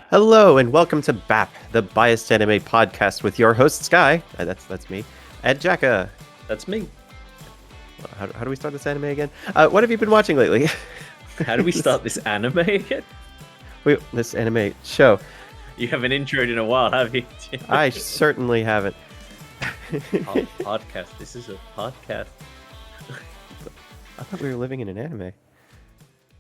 Hello and welcome to BAP, the Biased Anime Podcast with your host Sky. That's me, and Jacka. That's me. How do we start this anime again? What have you been watching lately? How do we start this anime again? This anime show. You haven't introed in a while, have you? I certainly haven't. Podcast. This is a podcast. I thought we were living in an anime.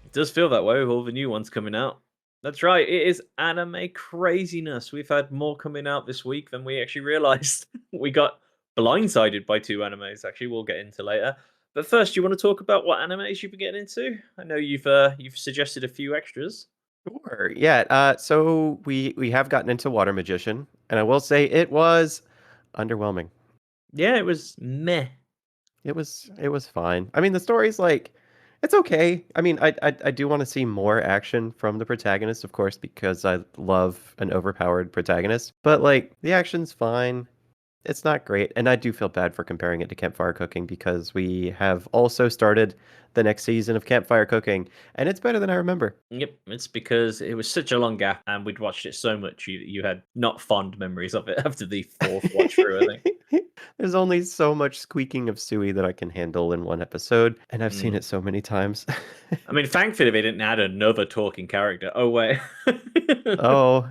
It does feel that way with all the new ones coming out. That's right. It is anime craziness. We've had more coming out this week than we actually realized. We got blindsided by 2 animes. Actually, we'll get into later. But first, you want to talk about what animes you've been getting into? I know you've suggested a few extras. Sure. Yeah. So we have gotten into Water Magician, and I will say it was underwhelming. Yeah, it was meh. It was fine. I mean, the story's like, it's okay. I mean, I do want to see more action from the protagonist, of course, because I love an overpowered protagonist. But like, the action's fine. It's not great, and I do feel bad for comparing it to Campfire Cooking because we have also started the next season of Campfire Cooking, and it's better than I remember. Yep, it's because it was such a long gap, and we'd watched it so much you had not fond memories of it after the 4th watch through, I think. There's only so much squeaking of Sui that I can handle in one episode, and I've seen it so many times. I mean, thankfully they didn't add another talking character. Oh wait. Oh,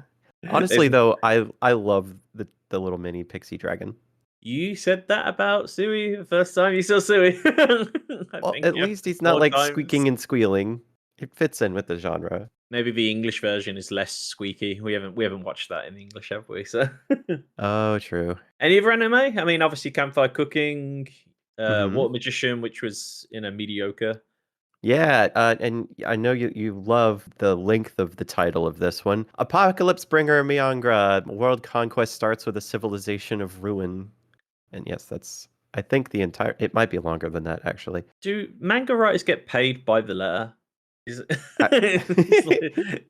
honestly though, I love the little mini pixie dragon. You said that about Sui the first time you saw Sui. Well, at least he's not like squeaking and squealing. It fits in with the genre. Maybe the English version is less squeaky. We haven't watched that in English, have we? So. Oh, true. Any other anime? I mean, obviously Campfire Cooking, Water Magician, which was mediocre. Yeah, and I know you love the length of the title of this one. Apocalypse Bringer Miangra. World conquest starts with a civilization of ruin. And yes, that's, I think it might be longer than that, actually. Do manga writers get paid by the letter? Is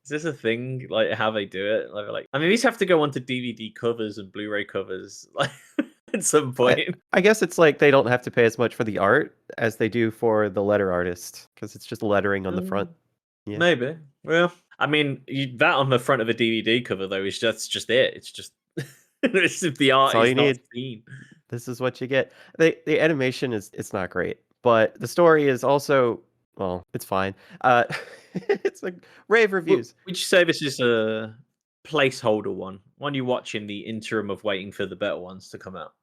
this a thing? Like how they do it? Like, I mean, these have to go onto DVD covers and Blu-ray covers, like at some point. I guess it's like they don't have to pay as much for the art as they do for the letter artist because it's just lettering on the front. Yeah. Maybe. Well, I mean, that on the front of a DVD cover though is just it. It's just it's the art is not seen. This is what you get. The animation it's not great, but the story is also, well, it's fine. It's like rave reviews. Would you say this is a placeholder one you watch in the interim of waiting for the better ones to come out?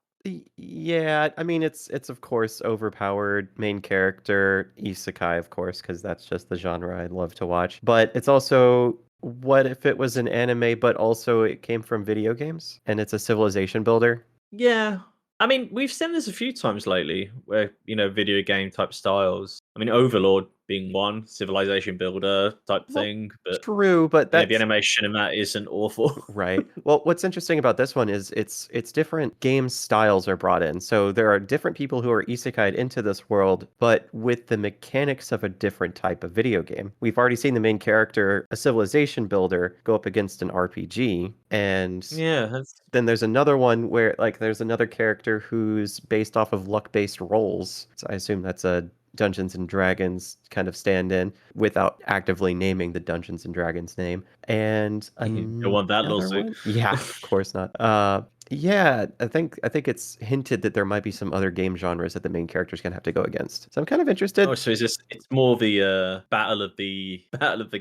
Yeah, I mean it's of course overpowered main character isekai, of course, because that's just the genre I love to watch. But it's also, what if it was an anime, but also it came from video games and it's a civilization builder? Yeah. I mean, we've seen this a few times lately where, video game type styles. I mean, Overlord being one, civilization builder type thing. But true, but that's... the animation in that isn't awful. Right. Well, what's interesting about this one is it's different game styles are brought in. So there are different people who are isekai'd into this world, but with the mechanics of a different type of video game. We've already seen the main character, a civilization builder, go up against an RPG. And yeah, then there's another one where there's another character who's based off of luck-based rolls. So I assume that's a Dungeons and Dragons kind of stand-in without actively naming the Dungeons and Dragons name. And you don't want that lawsuit. Yeah, of course not. Yeah, I think it's hinted that there might be some other game genres that the main character's gonna have to go against. So I'm kind of interested. Oh, so it's more the battle of the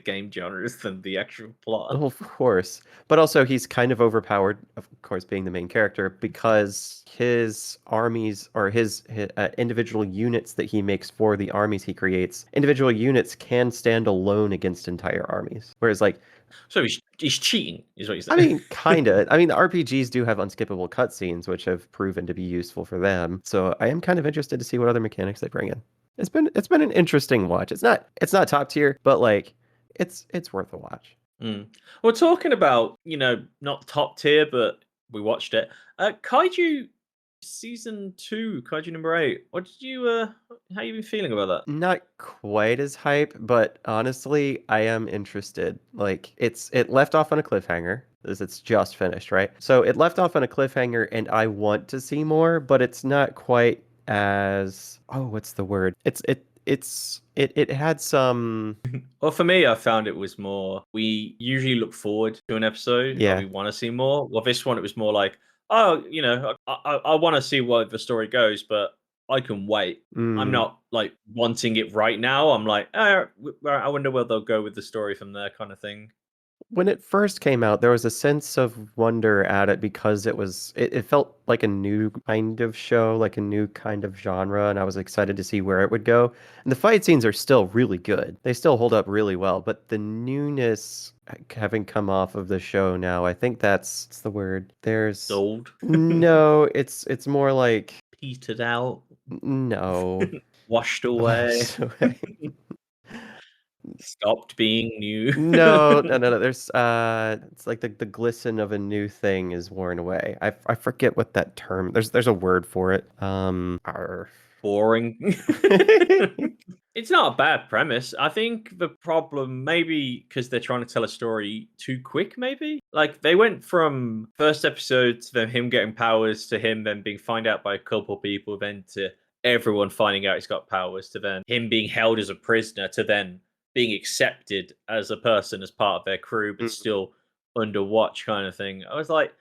game genres than the actual plot. Oh, of course. But also he's kind of overpowered, of course, being the main character, because his armies or his individual units that he makes for the armies he creates, individual units can stand alone against entire armies. Whereas so he's cheating, is what you're saying. I mean, kinda. I mean, the RPGs do have unskippable cutscenes, which have proven to be useful for them. So I am kind of interested to see what other mechanics they bring in. It's been an interesting watch. It's not top tier, but it's worth a watch. We're talking about, not top tier, but we watched it. Kaiju Season 2, Kaiju number 8. What did you how you been feeling about that? Not quite as hype, but honestly, I am interested. It left off on a cliffhanger, as it's just finished, right? So it left off on a cliffhanger and I want to see more, but it's not quite as, what's the word? it had some. Well, for me, I found it was more. We usually look forward to an episode, like we Yeah. want to see more. Well, this one, it was more like, oh, I want to see where the story goes, but I can wait. I'm Mm. not like wanting it right now. I'm like, I wonder where they'll go with the story from there, kind of thing. When it first came out, there was a sense of wonder at it because it felt like a new kind of show, like a new kind of genre, and I was excited to see where it would go. And the fight scenes are still really good. They still hold up really well, but the newness having come off of the show now, I think that's the word. There's Dulled, no, it's more like petered out, no. washed away, Washed away. stopped being new. No, no, no, no. There's it's like the glisten of a new thing is worn away. I forget what that term. There's a word for it. Arr. Boring. It's not a bad premise. I think the problem maybe because they're trying to tell a story too quick, maybe? Like they went from first episode to then him getting powers to him then being found out by a couple people, then to everyone finding out he's got powers, to then him being held as a prisoner, to then being accepted as a person as part of their crew, but Mm. still under watch kind of thing. I was like,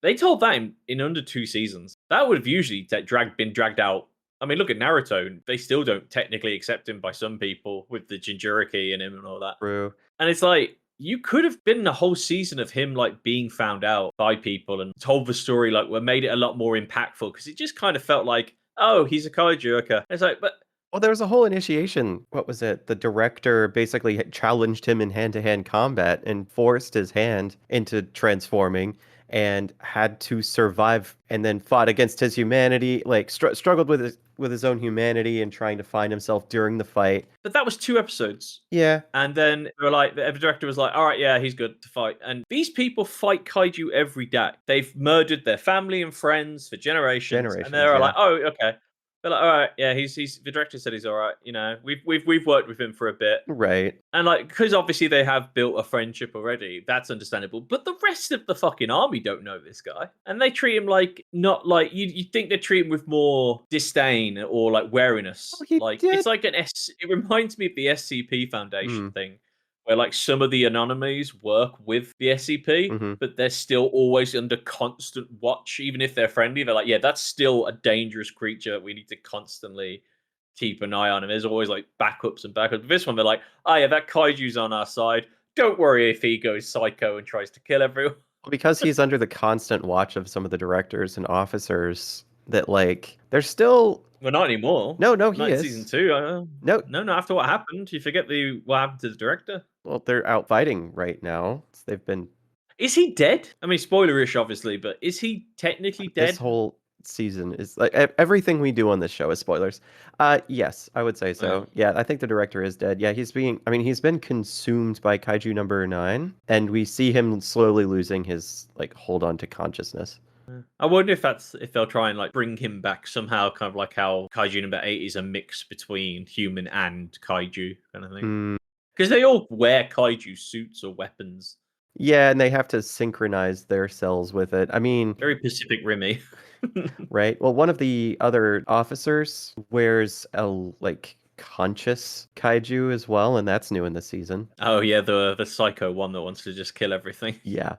they told that in under 2 seasons. That would have usually been dragged out. I mean, look at Naruto. They still don't technically accept him by some people with the Jinchuriki in him and all that. True. And it's like you could have been a whole season of him like being found out by people and told the story like we made it a lot more impactful because it just kind of felt like, oh, he's a kaiju. Okay. It's like, but Well, there was a whole initiation. What was it? The director basically challenged him in hand-to-hand combat and forced his hand into transforming and had to survive and then fought against his humanity, like struggled with his own humanity and trying to find himself during the fight. that was 2 episodes. Yeah, And then they were like, the director was like, all right, yeah, he's good to fight. And these people fight kaiju every day. They've murdered their family and friends for generations. And generations, they're yeah. like, oh, okay. They're like, all right, yeah, he's the director said he's all right. You know, we've worked with him for a bit. Right. And like, because obviously they have built a friendship already, that's understandable. But the rest of the fucking army don't know this guy, and they treat him like not like you think they treat him with more disdain or like wariness. Oh, he Like did. it's like an S. It reminds me of the SCP Foundation Mm, thing, where like some of the anomalies work with the SCP, mm-hmm. but they're still always under constant watch, even if they're friendly. They're like, yeah, that's still a dangerous creature. We need to constantly keep an eye on him. There's always like backups and backups. But this one, they're like, oh yeah, that kaiju's on our side. Don't worry if he goes psycho and tries to kill everyone. Well, because he's under the constant watch of some of the directors and officers that like there's still Well, not anymore. no, he Not in season is. two. No, No, after what happened, you forget what happened to the director. well, they're out fighting right now. They've been Is he dead? I mean, spoilerish, obviously, but is he technically this dead? whole season is like everything we do on this show is spoilers. Yes, I would say Yeah. so. Yeah, I think the director is dead. Yeah, I mean, he's been consumed by Kaiju number 9, and we see him slowly losing his like hold on to consciousness. Yeah. I wonder if they'll try and like bring him back somehow, kind of like how Kaiju number 8 is a mix between human and Kaiju kind of thing. Mm, Because they all wear Kaiju suits or weapons. yeah, and they have to synchronize their cells with it. I mean, Very Pacific Rimmy. right? Well, one of the other officers wears a like conscious kaiju as well, and that's new in this season. Oh yeah, the psycho one that wants to just kill everything. Yeah.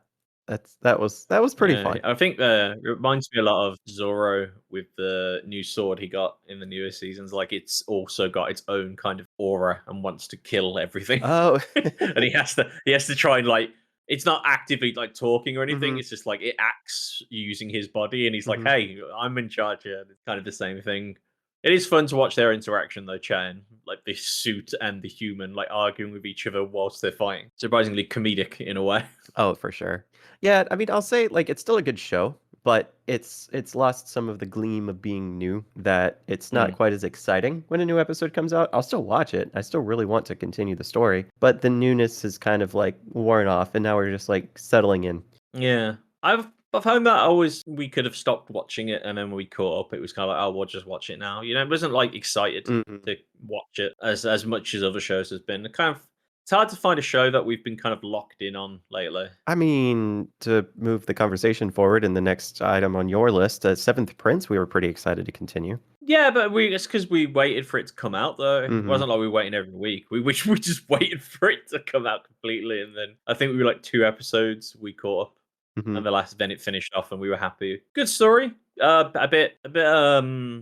That was pretty Yeah, fun. I think it reminds me a lot of Zoro with the new sword he got in the newer seasons. Like it's also got its own kind of aura and wants to kill everything. Oh. And he has to try and like it's not actively like talking or anything. Mhm, It's just like it acts using his body, and he's like, mhm. "Hey, I'm in charge here." It's kind of the same thing. It is fun to watch their interaction though, Chan. Like the suit and the human like arguing with each other whilst they're fighting. Surprisingly comedic in a way. Oh, for sure. Yeah, I mean, I'll say like it's still a good show, but it's lost some of the gleam of being new, that it's not Mm. quite as exciting when a new episode comes out. I'll still watch it. I still really want to continue the story, but the newness is kind of like worn off, and now we're just like settling in. Yeah. I've found that always we could have stopped watching it and then when we caught up it was kind of like, oh, we'll just watch it now. You know, it wasn't like excited Mhm. to watch it as much as other shows has been. It kind of it's hard to find a show that we've been kind of locked in on lately. I mean, to move the conversation forward in the next item on your list, Seventh Prince, we were pretty excited to continue. Yeah, but it's because we waited for it to come out, though. It Mhm, wasn't like we were waiting every week. We just waited for it to come out completely, and then I think we were like 2 episodes we caught up, mhm. and then it finished off, and we were happy. Good story. A bit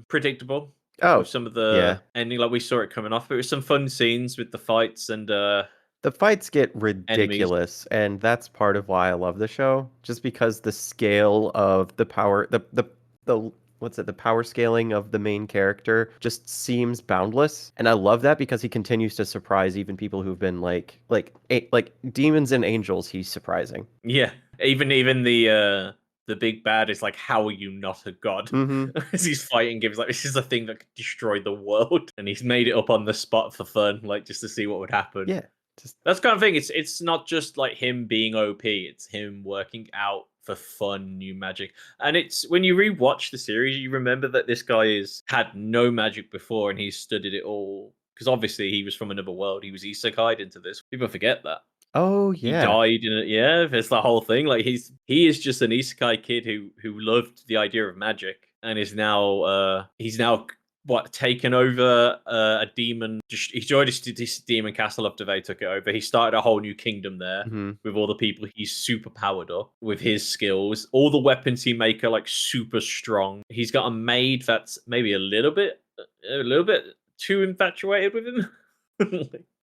predictable with Oh, some of yeah. the ending. Like we saw it coming off, but it was some fun scenes with the fights and The fights get enemies. ridiculous, and that's part of why I love the show, just because the scale of the power the what's it, the power scaling of the main character just seems boundless. And I love that because he continues to surprise even people who've been like demons and angels, he's surprising. Yeah, even the big bad is like, "How are you not a god?" Mhm. As he's fighting him, he's like, "This is a thing that could destroy the world," and he's made it up on the spot for fun, like just to see what would happen. Yeah. Just That's the kind of thing. It's not just like him being OP. It's him working out for fun new magic. And it's when you rewatch the series, you remember that this guy is had no magic before, and he's studied it all. Because obviously he was from another world. He was isekai'd into this. People forget that. oh, He yeah. died in it. Yeah, it's the whole thing. Like he is just an isekai kid who loved the idea of magic and is now he's now what taken over a demon. He joined this demon castle after they took it over. He started a whole new kingdom there Mhm. with all the people he's super powered up with his skills. All the weapons he make are like super strong. He's got a maid that's maybe a little bit too infatuated with him.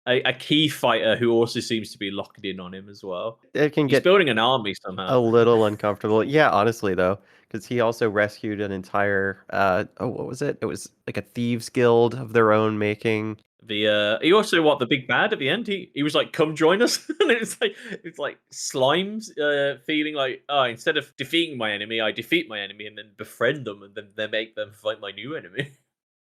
A key fighter who also seems to be locked in on him as well. It can He's get building an army a somehow. little uncomfortable. Yeah, honestly though, because he also rescued an entire oh, what was it? It was like a thieves guild of their own making. He also what the big bad at the end. He was like, "Come join us," and it's like slimes feeling like, oh, instead of defeating my enemy, I defeat my enemy and then befriend them and then they make them fight my new enemy.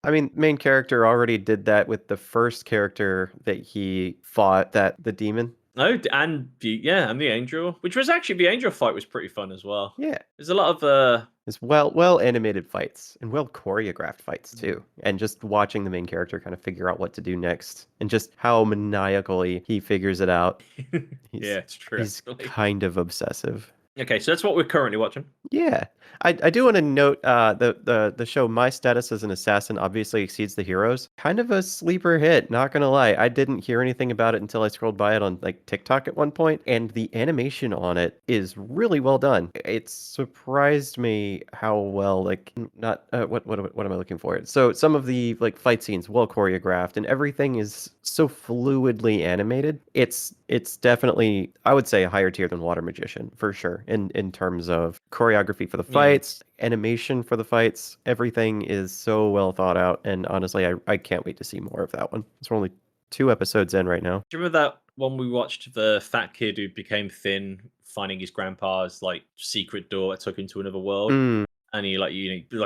I mean, main character already did that with the first character that he fought, that the demon. No, and the angel, which was actually the angel fight was pretty fun as well. Yeah. There's a lot of It's well animated fights and well choreographed fights too. And just watching the main character kind of figure out what to do next and just how maniacally he figures it out. yeah, He's it's true he's actually. kind of obsessive. Okay, so that's what we're currently watching. Yeah. I do want to note the show My Status as an Assassin obviously exceeds the heroes. Kind of a sleeper hit, not gonna lie. I didn't hear anything about it until I scrolled by it on like TikTok at one point, and the animation on it is really well done. It surprised me how well like not what am I looking for? So some of the like fight scenes well choreographed and everything is so fluidly animated. It's definitely I would say a higher tier than Water Magician for sure in terms of choreography for the Yeah. fights, animation for the fights. Everything is so well thought out, and honestly, I can't wait to see more of that one. It's only 2 episodes in right now. Do you remember that one we watched? The fat kid who became thin, finding his grandpa's like secret door that took him to another world, Mm, and he like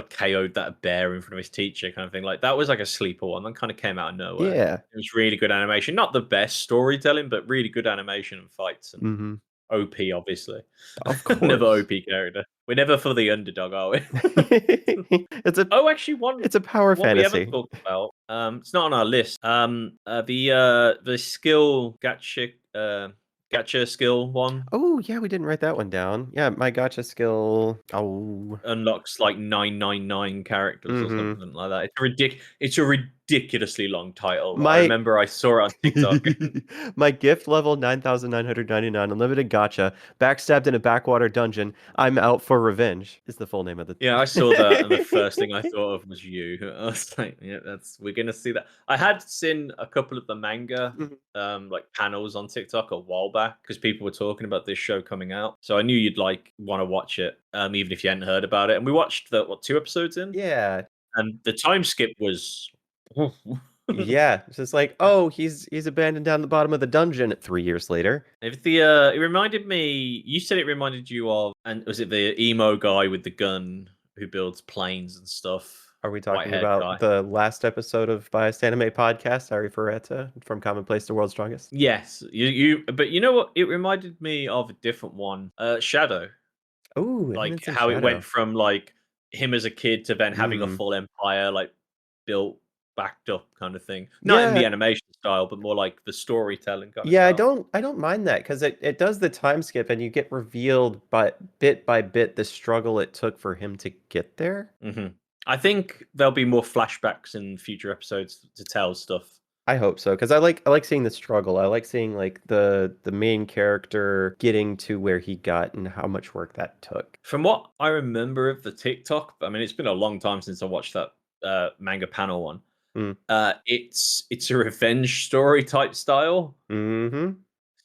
KO'd that bear in front of his teacher, kind of thing. Like that was like a sleeper one. That kind of came out of nowhere. yeah. It was really good animation, not the best storytelling, but really good animation and fights and Hmm. OP, obviously. Of Never course. OP character. We're never for the underdog, are we? It's a Oh, actually, one it's a power one we haven't fantasy. talked about. It's not on our list. The skill gacha skill one Oh, yeah, we didn't write that one down. Yeah, my gotcha skill. Oh. unlocks like 999 characters or Hmm. something like that. It's a ridiculously long title. I My remember I saw it on TikTok. my gift level 9,999 unlimited gotcha backstabbed in a backwater dungeon. I'm out for revenge is the full name of Yeah, I saw that, and the the first thing I thought of was you. I was like, "Yeah, that's we're gonna see that." I had seen a couple of the manga, Mhm. like panels on TikTok a while back because people were talking about this show coming out. So I knew you'd like want to watch it, even if you hadn't heard about it. And we watched the 2 episodes in, Yeah. and the time skip was. Yeah. It's just like, oh, he's abandoned down the bottom of the dungeon 3 years later. If it reminded me. You said it reminded you of, and was it the emo guy with the gun who builds planes and stuff? Are we White talking haired about guy. the last episode of Biased Anime Podcast, Ari Ferretta from Commonplace to World's Strongest? Yes, but you know what? It reminded me of a different one, Shadow. Oh, Like Eminence in how it went Shadow. from like him as a kid to then having a Mm. full empire, like built, backed up kind of thing. Not in Yeah, the animation style, but more like the storytelling kind of yeah, I style. don't mind that because it does the time skip and you get revealed but bit by bit the struggle it took for him to get there. Hmm. I think there'll be more flashbacks in future episodes to tell stuff. I hope so, because I like seeing the struggle. I like seeing like the main character getting to where he got and how much work that took. From what I remember of the TikTok, I mean, it's been a long time since I watched that manga panel one. Mm. It's a revenge story type style. Mm-hmm.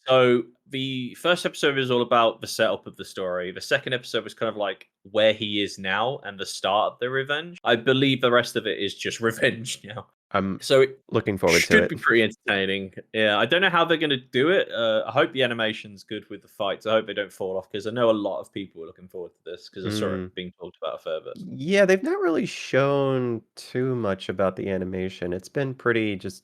So the first episode is all about the setup of the story. The second episode was kind of like where he is now and the start of the revenge. I believe the rest of it is just revenge now. I'm So it looking forward to should it. be pretty entertaining. Yeah, I don't know how they're going to do it. I hope the animation's good with the fights. I hope they don't fall off because I know a lot of people are looking forward to this because I saw it Mm. being talked about a fair bit. Yeah, they've not really shown too much about the animation. It's been pretty just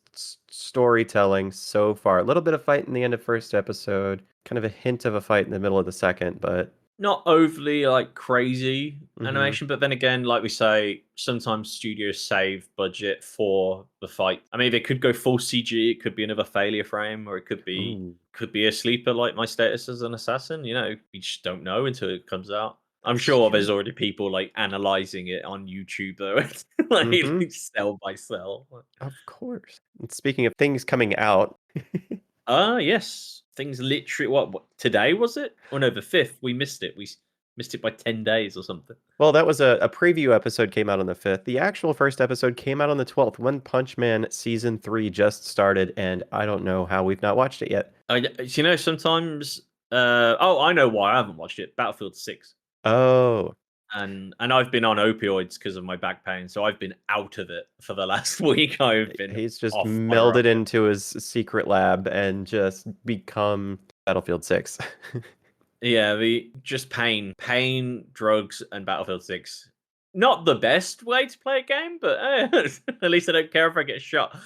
storytelling so far. A little bit of fight in the end of first episode, kind of a hint of a fight in the middle of the second, but Not overly like crazy mhm. animation, but then again, like we say, sometimes studios save budget for the fight. I mean, they could go full CG. It could be another failure frame, or it Ooh, could be a sleeper like my status as an assassin. You know, we just don't know until it comes out. I'm that's sure there's true. already people like analyzing it on YouTube though, like Mhm. cell by cell. Of course. And speaking of things coming out, Yes. Things literally what today was it? Oh no, the 5th. We missed it. Missed it by 10 days or something. well, that was a preview episode came out on the 5th. The actual first episode came out on the 12th. One Punch Man season 3 just started, and I don't know how we've not watched it yet. You know, sometimes oh, I know why I haven't watched it. Battlefield 6. Oh, And I've been on opioids because of my back pain, so I've been out of it for the last week. I've been he's just off my rocker. melded into his secret lab and just become Battlefield 6. Yeah, the just pain, drugs, and Battlefield 6. Not the best way to play a game, but at least I don't care if I get shot.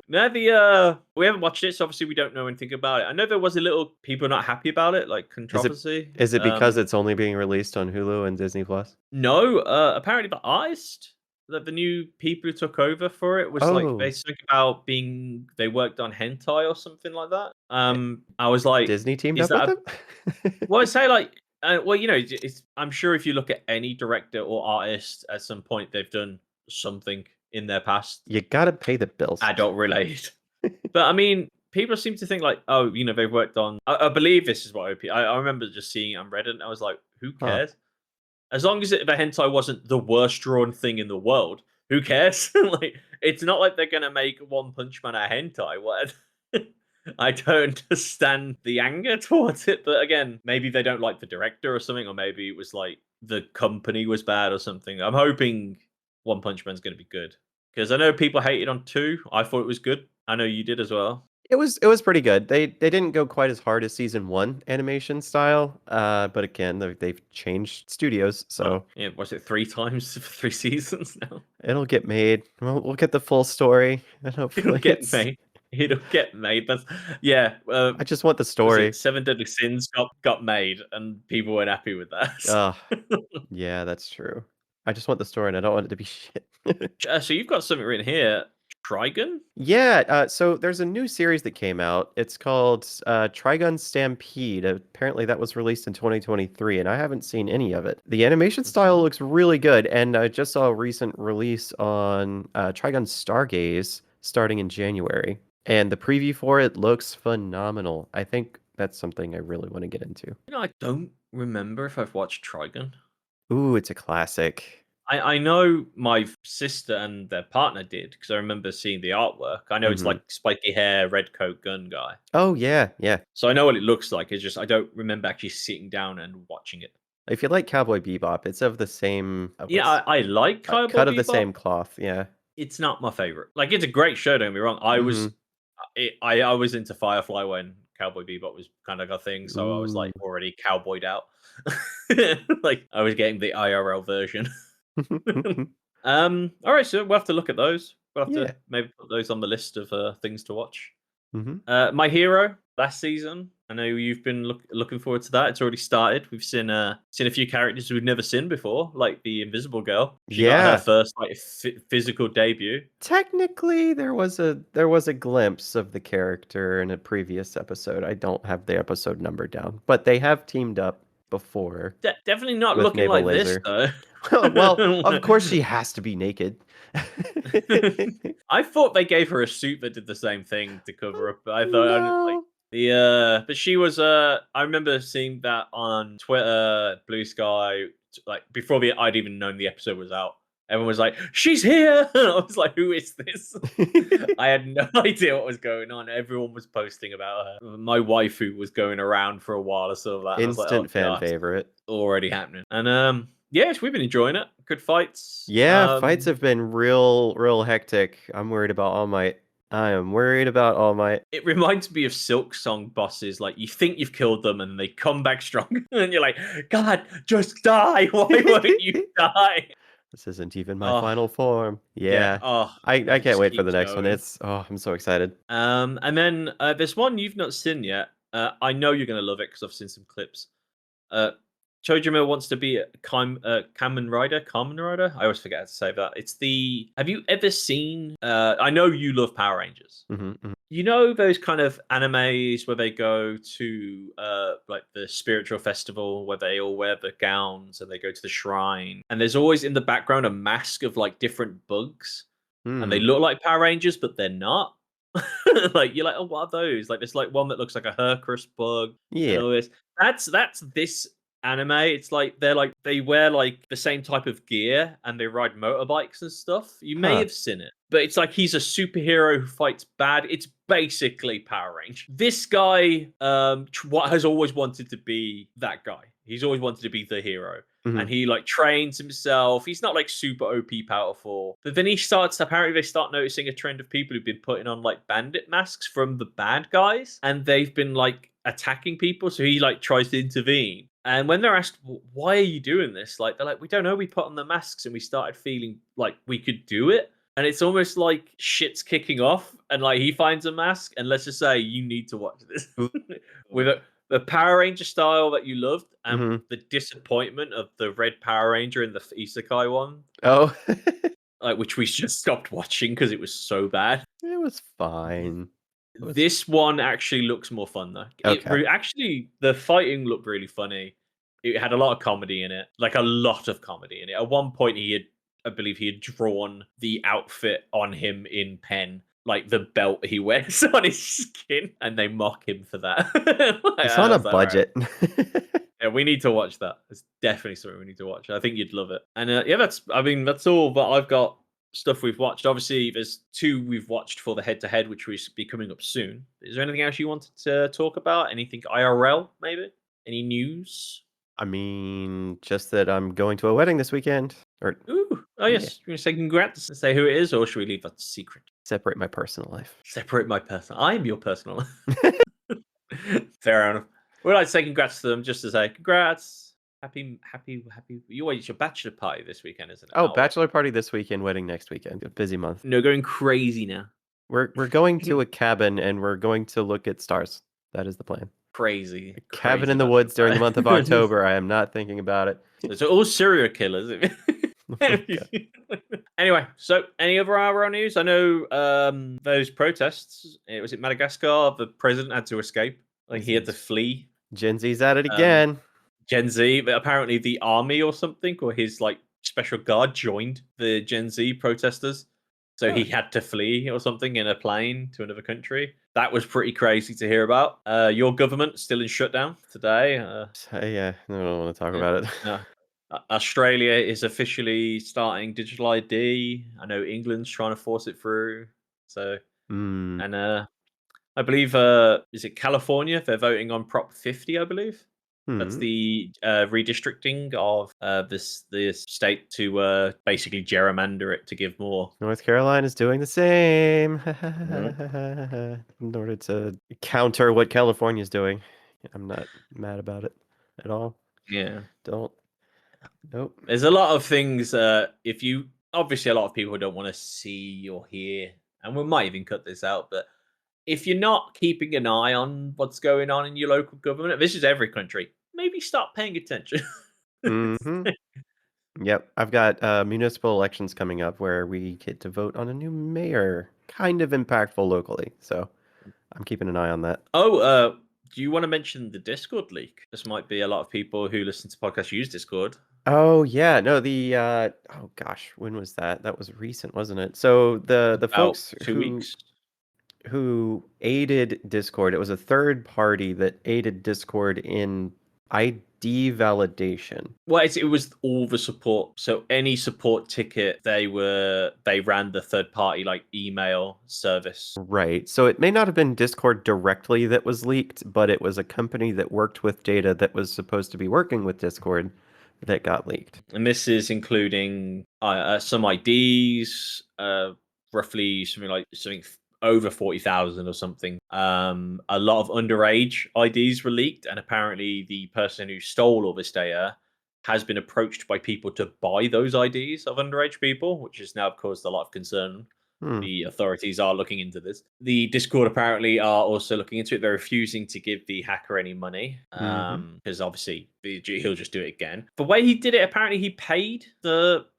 No, we haven't watched it, so obviously we don't know anything about it. I know there was a little people not happy about it, like Is it controversy. is it because it's only being released on Hulu and Disney Plus? No, apparently the artist that the new people who took over for it was like they Oh, spoke about being they worked on hentai or something like that. eh, I was like, Disney teamed is up with that a them? well, I say like, well, you know, I'm sure if you look at any director or artist, at some point they've done something in their past You gotta pay the bills. adult related. But I mean, people seem to think like, oh, you know, they've worked on. I believe this is what I remember just seeing it on Reddit. And I was like, who Huh. cares? As long as the hentai wasn't the worst drawn thing in the world, who cares? Like, it's not like they're gonna make One Punch Man a hentai. What? I don't understand the anger towards it, but again, maybe they don't like the director or something, or maybe it was like the company was bad or something. I'm hoping One Punch Man's gonna be good because I know people hated on 2. I thought it was good. I know you did as well. It was pretty good. They didn't go quite as hard as season 1 animation style, but again, they've changed studios, Oh, so yeah, was it 3 times for 3 seasons now? it'll get made. We'll get the full story, and It'll hopefully get it's made. It'll get made. That's yeah. I just want the Was it story. Seven Deadly Sins got made, and people weren't happy with that. Ugh, yeah, that's true. I just want the story, and I don't want it to be shit. So you've got something written here. Trigun. Yeah, so there's a new series that came out. It's called Trigun Stampede. Apparently, that was released in 2023, and I haven't seen any of it. The animation style Mhm. looks really good, and I just saw a recent release on Trigun Stargaze starting in January, and the preview for it looks phenomenal. I think that's something I really want to get into. You know, I don't remember if I've watched Trigun. Ooh, it's a classic. I know my sister and their partner did because I remember seeing the artwork. I know it's Hmm. like spiky hair, red coat, gun guy. Oh yeah, yeah. So I know what it looks like. It's just I don't remember actually sitting down and watching it. If you like Cowboy Bebop, it's of the same Yeah, I like Cowboy cut of the Bebop. same cloth. Yeah. It's not my favorite. Like, it's a great show, don't get me wrong. Hmm. I was into Firefly when Cowboy Bebop was kind of a thing, so I was, Ooh. like, already cowboyed out. Like, I was getting the IRL version. Alright, so we'll have to look at those. We'll have to Yeah. maybe put those on the list of, things to watch. Mhm. My Hero last season. I know you've been looking forward to that. It's already started. We've seen a few characters we've never seen before, like the Invisible Girl. She got her Yeah. first like physical debut. Technically, there was a glimpse of the character in a previous episode. I don't have the episode number down, but they have teamed up. before Definitely not with looking naval like this laser. though. Well, of course she has to be naked. I thought they gave her a suit that did the same thing to cover up. I thought like No. but she was I remember seeing that on Twitter, Blue Sky, like before I'd even known the episode was out. Everyone was like, "She's here!" I was like, "Who is this?" I had no idea what was going on. Everyone was posting about her. My waifu was going around for a while or so of that, and I was like, "Oh Instant fan god, favorite. already happening." And yes, we've been enjoying it. Good fights. Yeah, fights have been real hectic. I'm worried about All Might. I am worried about All Might. It reminds me of Silk Song bosses. Like you think you've killed them, and they come back strong, and you're like, "God, just die! Why won't you die?" This isn't even my Oh, final form. yeah. Yeah. Oh, I yeah. It can't just wait for the keeps next one. going. I'm so excited. And then there's one you've not seen yet. I know you're gonna love it because I've seen some clips. Uh, Chojima wants to be a Kamen Rider. Kamen Rider. I always forget how to say that. It's the. Have you ever seen? I know you love Power Rangers. Hmm. You know those kind of animes where they go to like the spiritual festival where they all wear the gowns and they go to the shrine, and there's always in the background a mask of like different bugs, and they Hmm. look like Power Rangers, but they're not. Like you're like, oh, what are those? Like there's like one that looks like a Hercrest bug and Yeah. all this. That's this anime. It's like they wear like the same type of gear and they ride motorbikes and stuff. You may Huh. have seen it, but it's like he's a superhero who fights bad. It's basically Power Rangers. This guy, what has always wanted to be that guy. He's always wanted to be the hero. Hmm. And he like trains himself. He's not like super OP powerful. But then he starts apparently they start noticing a trend of people who've been putting on like bandit masks from the bad guys. And they've been like attacking people. So he like tries to intervene. And when they're asked, why are you doing this? Like, they're like, we don't know. We put on the masks and we started feeling like we could do it. And it's almost like shit's kicking off. And like he finds a mask. And let's just say you need to watch this with the Power Ranger style that you loved and Hmm. the disappointment of the Red Power Ranger in the Isekai one, Oh. like which we just stopped watching because it was so bad. It was fine. It was This one actually looks more fun though. okay. Actually the fighting looked really funny. It had a lot of comedy in it, like a lot of comedy in it. At one point, I believe, he had drawn the outfit on him in pen, like the belt he wears on his skin, and they mock him for that. Like, It's on I a was like, all right. budget. Yeah, we need to watch that. It's definitely something we need to watch. I think you'd love it. And yeah, that's all that I've got stuff we've watched. Obviously, there's two we've watched for the head to head, which will be coming up soon. Is there anything else you wanted to talk about? Anything IRL, maybe? Any news? I mean, just that I'm going to a wedding this weekend. Or Ooh. Oh, yeah, yes. You want to say congrats and say who it is, or should we leave that secret? separate my personal life. Separate my personal. I am your personal. Fair enough. We'd like to say congrats to them just to say congrats. Happy. It's your bachelor party this weekend, isn't it? Oh, bachelor party this weekend, wedding next weekend. A busy month. No, going crazy now. We're going to a cabin and we're going to look at stars. That is the plan. Crazy. A cabin Crazy in the bachelor woods during the month of party. October. I am not thinking about it. Those are all serial killers. Oh my God. Anyway, so any other IRL news? I know those protests. Was it Madagascar? The president had to escape. Like he had to flee. Gen Z's at it Um, again. Gen Z, but apparently the army or something, or his like special guard joined the Gen Z protesters. So he had to flee or something in a plane to another country. That was pretty crazy to hear about. Your government still in shutdown today. Yeah, I don't want to talk about it. No. Australia is officially starting digital ID. I know England's trying to force it through. So, Hmm. and I believe is it California? They're voting on Prop 50, I believe. That's Hmm. the redistricting of this state to basically gerrymander it to give more. North Carolina is doing the same Mhm. in order to counter what California is doing. I'm not mad about it at all. Yeah, Don't. Nope. there's a lot of things. If you obviously a lot of people don't want to see or hear, and we might even cut this out, but if you're not keeping an eye on what's going on in your local government, this is every country, maybe start paying attention. Hmm. Yep. I've got municipal elections coming up where we get to vote on a new mayor. Kind of impactful locally. So I'm keeping an eye on that. Oh, Do you want to mention the Discord leak? This might be a lot of people who listen to podcasts use Discord. Oh yeah, no, oh gosh, when was that? That was recent, wasn't it? So the About folks 2 weeks. who aided Discord, it was a third party that aided Discord in ID validation. Well, it was all the support. So any support ticket, they ran the third party like email service. Right. So it may not have been Discord directly that was leaked, but it was a company that worked with data that was supposed to be working with Discord that got leaked. And this is including some IDs, roughly something over 40,000 or something. A lot of underage IDs were leaked, and apparently the person who stole all this data has been approached by people to buy those IDs of underage people, which has now caused a lot of concern. Hmm. The authorities are looking into this. The Discord apparently are also looking into it. They're refusing to give the hacker any money because obviously he'll just do it again. The way he did it, apparently he paid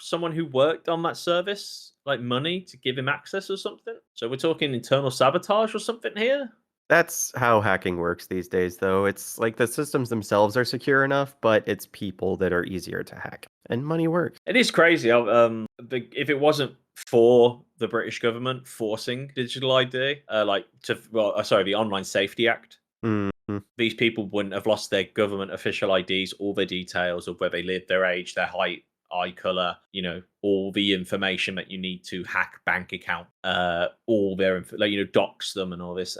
someone who worked on that service like money to give him access or something. So we're talking internal sabotage or something here. That's how hacking works these days, though. It's like the systems themselves are secure enough, but it's people that are easier to hack. And money works. It is crazy. If it wasn't for the British government forcing digital ID, the Online Safety Act, Mm-hmm. these people wouldn't have lost their government official IDs, all their details of where they live, their age, their height, eye color, all the information that you need to hack bank account, all their dox them and all this.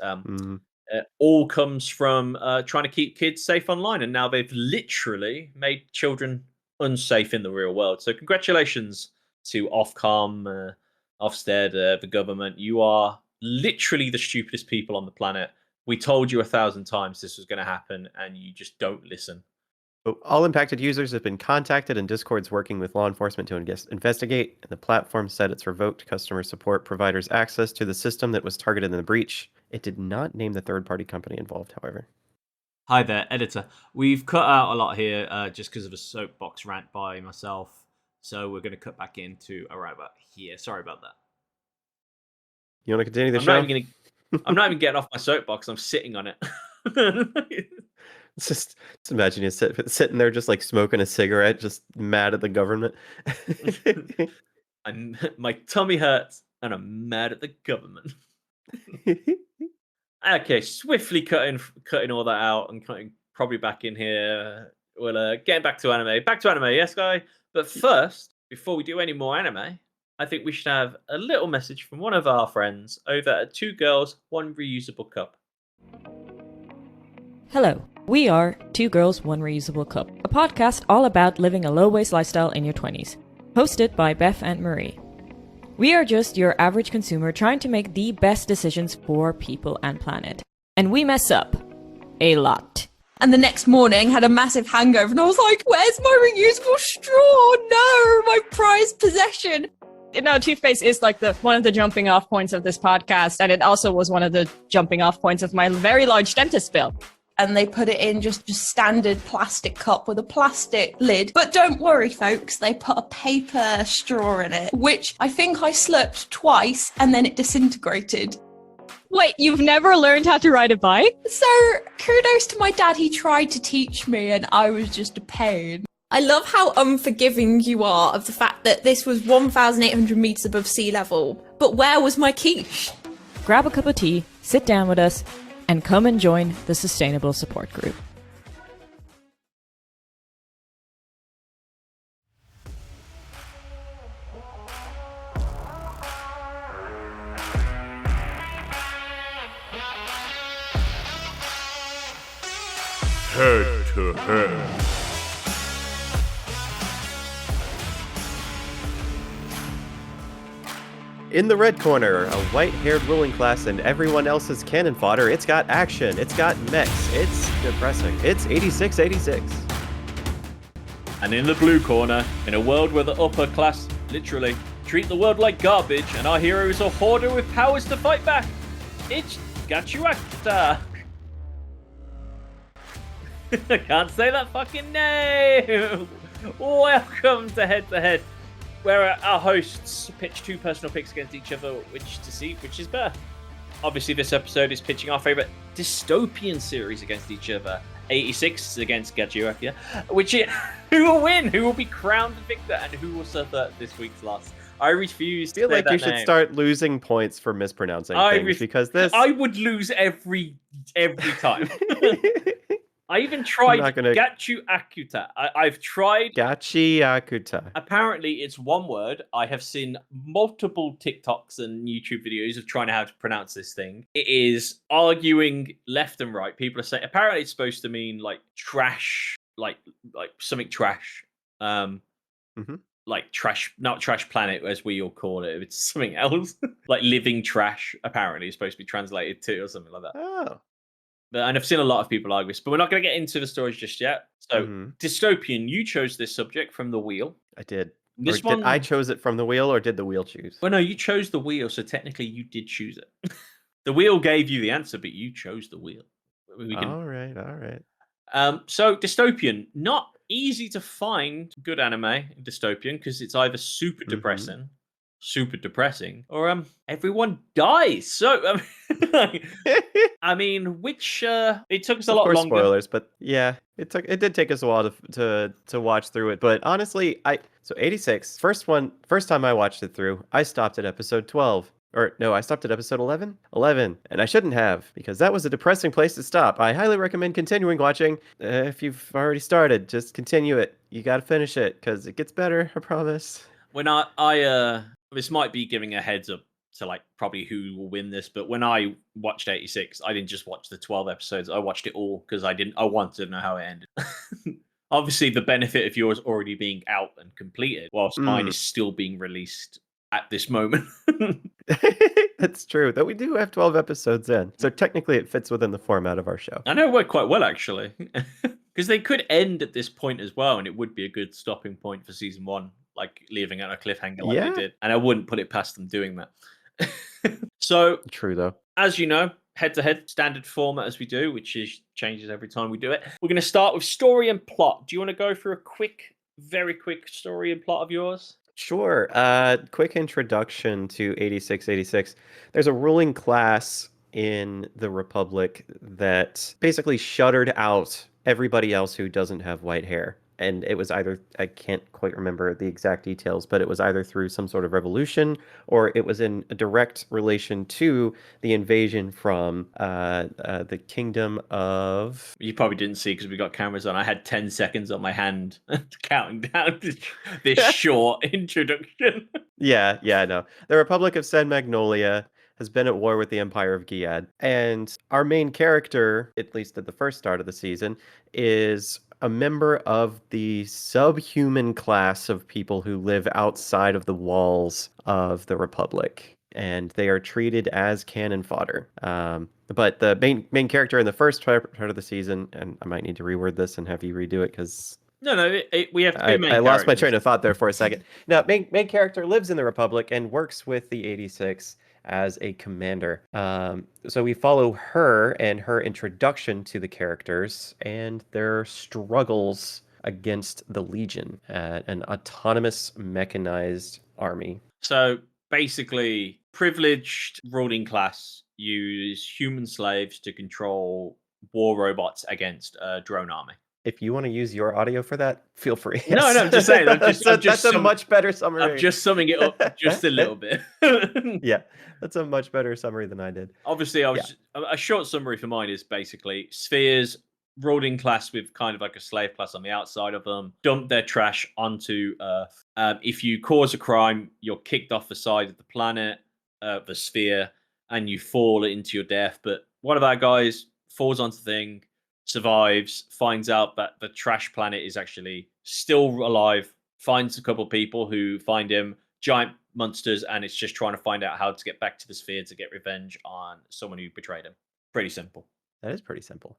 All comes from trying to keep kids safe online, and now they've literally made children unsafe in the real world. So congratulations to Ofcom, Ofsted, the government. You are literally the stupidest people on the planet. We told you 1,000 times this was going to happen, and you just don't listen. All impacted users have been contacted, and Discord's working with law enforcement to investigate. And the platform said it's revoked customer support providers' access to the system that was targeted in the breach. It did not name the third-party company involved, however. Hi there, editor. We've cut out a lot here just because of a soapbox rant by myself. So we're going to cut back into around about here. Sorry about that. You want to continue the show? I'm not even getting off my soapbox. I'm sitting on it. Just imagine you sitting there just like smoking a cigarette, just mad at the government. My tummy hurts and I'm mad at the government. Okay, swiftly cutting all that out and cutting probably back in here. We'll getting back to anime. Back to anime, yes, guy. But first, before we do any more anime, I think we should have a little message from one of our friends over at Two Girls, One Reusable Cup. Hello, we are Two Girls, One Reusable Cup, a podcast all about living a low-waste lifestyle in your 20s, hosted by Beth and Marie. We are just your average consumer trying to make the best decisions for people and planet. And we mess up. A lot. And the next morning had a massive hangover and I was like, where's my reusable straw? No, my prized possession. Toothpaste is like one of the jumping off points of this podcast, and it also was one of the jumping off points of my very large dentist bill. And they put it in just standard plastic cup with a plastic lid. But don't worry, folks, they put a paper straw in it, which I think I slurped twice and then it disintegrated. Wait, you've never learned how to ride a bike? So kudos to my dad, he tried to teach me and I was just a pain. I love how unforgiving you are of the fact that this was 1,800 meters above sea level. But where was my quiche? Grab a cup of tea, sit down with us, and come and join the Sustainable Support Group. Head to head. In the red corner, a white-haired ruling class and everyone else's cannon fodder. It's got action, it's got mechs, it's depressing. It's 8686. And in the blue corner, in a world where the upper class, literally, treat the world like garbage and our hero is a hoarder with powers to fight back, it's Gachiakuta. I can't say that fucking name. Welcome to Head to Head, where our hosts pitch two personal picks against each other, which to see which is better. Obviously, this episode is pitching our favorite dystopian series against each other. 86 against Gachiakuta, who will win? Who will be crowned the victor? And who will suffer this week's loss? I refuse to I feel say like that you should name. start losing points for mispronouncing things because this. I would lose every time. I even tried not gonna- Gachiakuta. I've tried. Gachiakuta. Apparently, it's one word. I have seen multiple TikToks and YouTube videos of trying to how to pronounce this thing. It is arguing left and right. People are saying apparently it's supposed to mean like trash, like something trash. Like trash, not trash planet as we all call it. It's something else, like living trash. Apparently, it's supposed to be translated to or something like that. Oh. And I've seen a lot of people argue this, but we're not going to get into the stories just yet. So, Dystopian, you chose this subject from the wheel. I did. This one, I chose it from the wheel, or did the wheel choose? Well, no, you chose the wheel, so technically you did choose it. The wheel gave you the answer, but you chose the wheel. All right. So, Dystopian, not easy to find good anime in Dystopian because it's either super depressing, or everyone dies. So, I mean, which it took us a lot longer. Spoilers, but yeah, it did take us a while to watch through it. But honestly, 86 first time I watched it through, I stopped at episode 12. Or no, I stopped at episode 11? 11. And I shouldn't have, because that was a depressing place to stop. I highly recommend continuing watching. If you've already started, just continue it. You gotta finish it, because it gets better, I promise. When this might be giving a heads up to like probably who will win this, but when I watched 86, I didn't just watch the 12 episodes. I watched it all because I wanted to know how it ended. Obviously, the benefit of yours already being out and completed, whilst mine is still being released at this moment. That's true, though we do have 12 episodes in, so technically it fits within the format of our show. I know it worked quite well, actually, because they could end at this point as well, and it would be a good stopping point for season 1, like leaving it on a cliffhanger like they did, and I wouldn't put it past them doing that. So, true though. As you know, head-to-head standard format as we do, which changes every time we do it. We're going to start with story and plot. Do you want to go through a very quick story and plot of yours? Sure. Quick introduction to 8686. There's a ruling class in the Republic that basically shuttered out everybody else who doesn't have white hair. And it was either, I can't quite remember the exact details, but it was either through some sort of revolution, or it was in a direct relation to the invasion from the kingdom of... You probably didn't see because we got cameras on. I had 10 seconds on my hand counting down this short introduction. Yeah, no. The Republic of San Magnolia has been at war with the Empire of Giad. And our main character, at least at the first start of the season, is a member of the subhuman class of people who live outside of the walls of the Republic. And they are treated as cannon fodder. But the main character in the first part of the season, and I might need to reword this and have you redo it because... No, we have two main characters. I lost my train of thought there for a second. No, main character lives in the Republic and works with the 86 as a commander. So we follow her and her introduction to the characters and their struggles against the Legion, an autonomous mechanized army. So basically, privileged ruling class use human slaves to control war robots against a drone army. If you want to use your audio for that, feel free. Yes. No, I'm just saying. That's a much better summary. I'm just summing it up just a little bit. Yeah, that's a much better summary than I did. Obviously, a short summary for mine is basically spheres, ruling class with kind of like a slave class on the outside of them, dump their trash onto Earth. If you cause a crime, you're kicked off the side of the planet, the sphere, and you fall into your death. But one of our guys falls onto the thing, survives, finds out that the trash planet is actually still alive, finds a couple people who find him, giant monsters, and it's just trying to find out how to get back to the sphere to get revenge on someone who betrayed him. Pretty simple. That is pretty simple,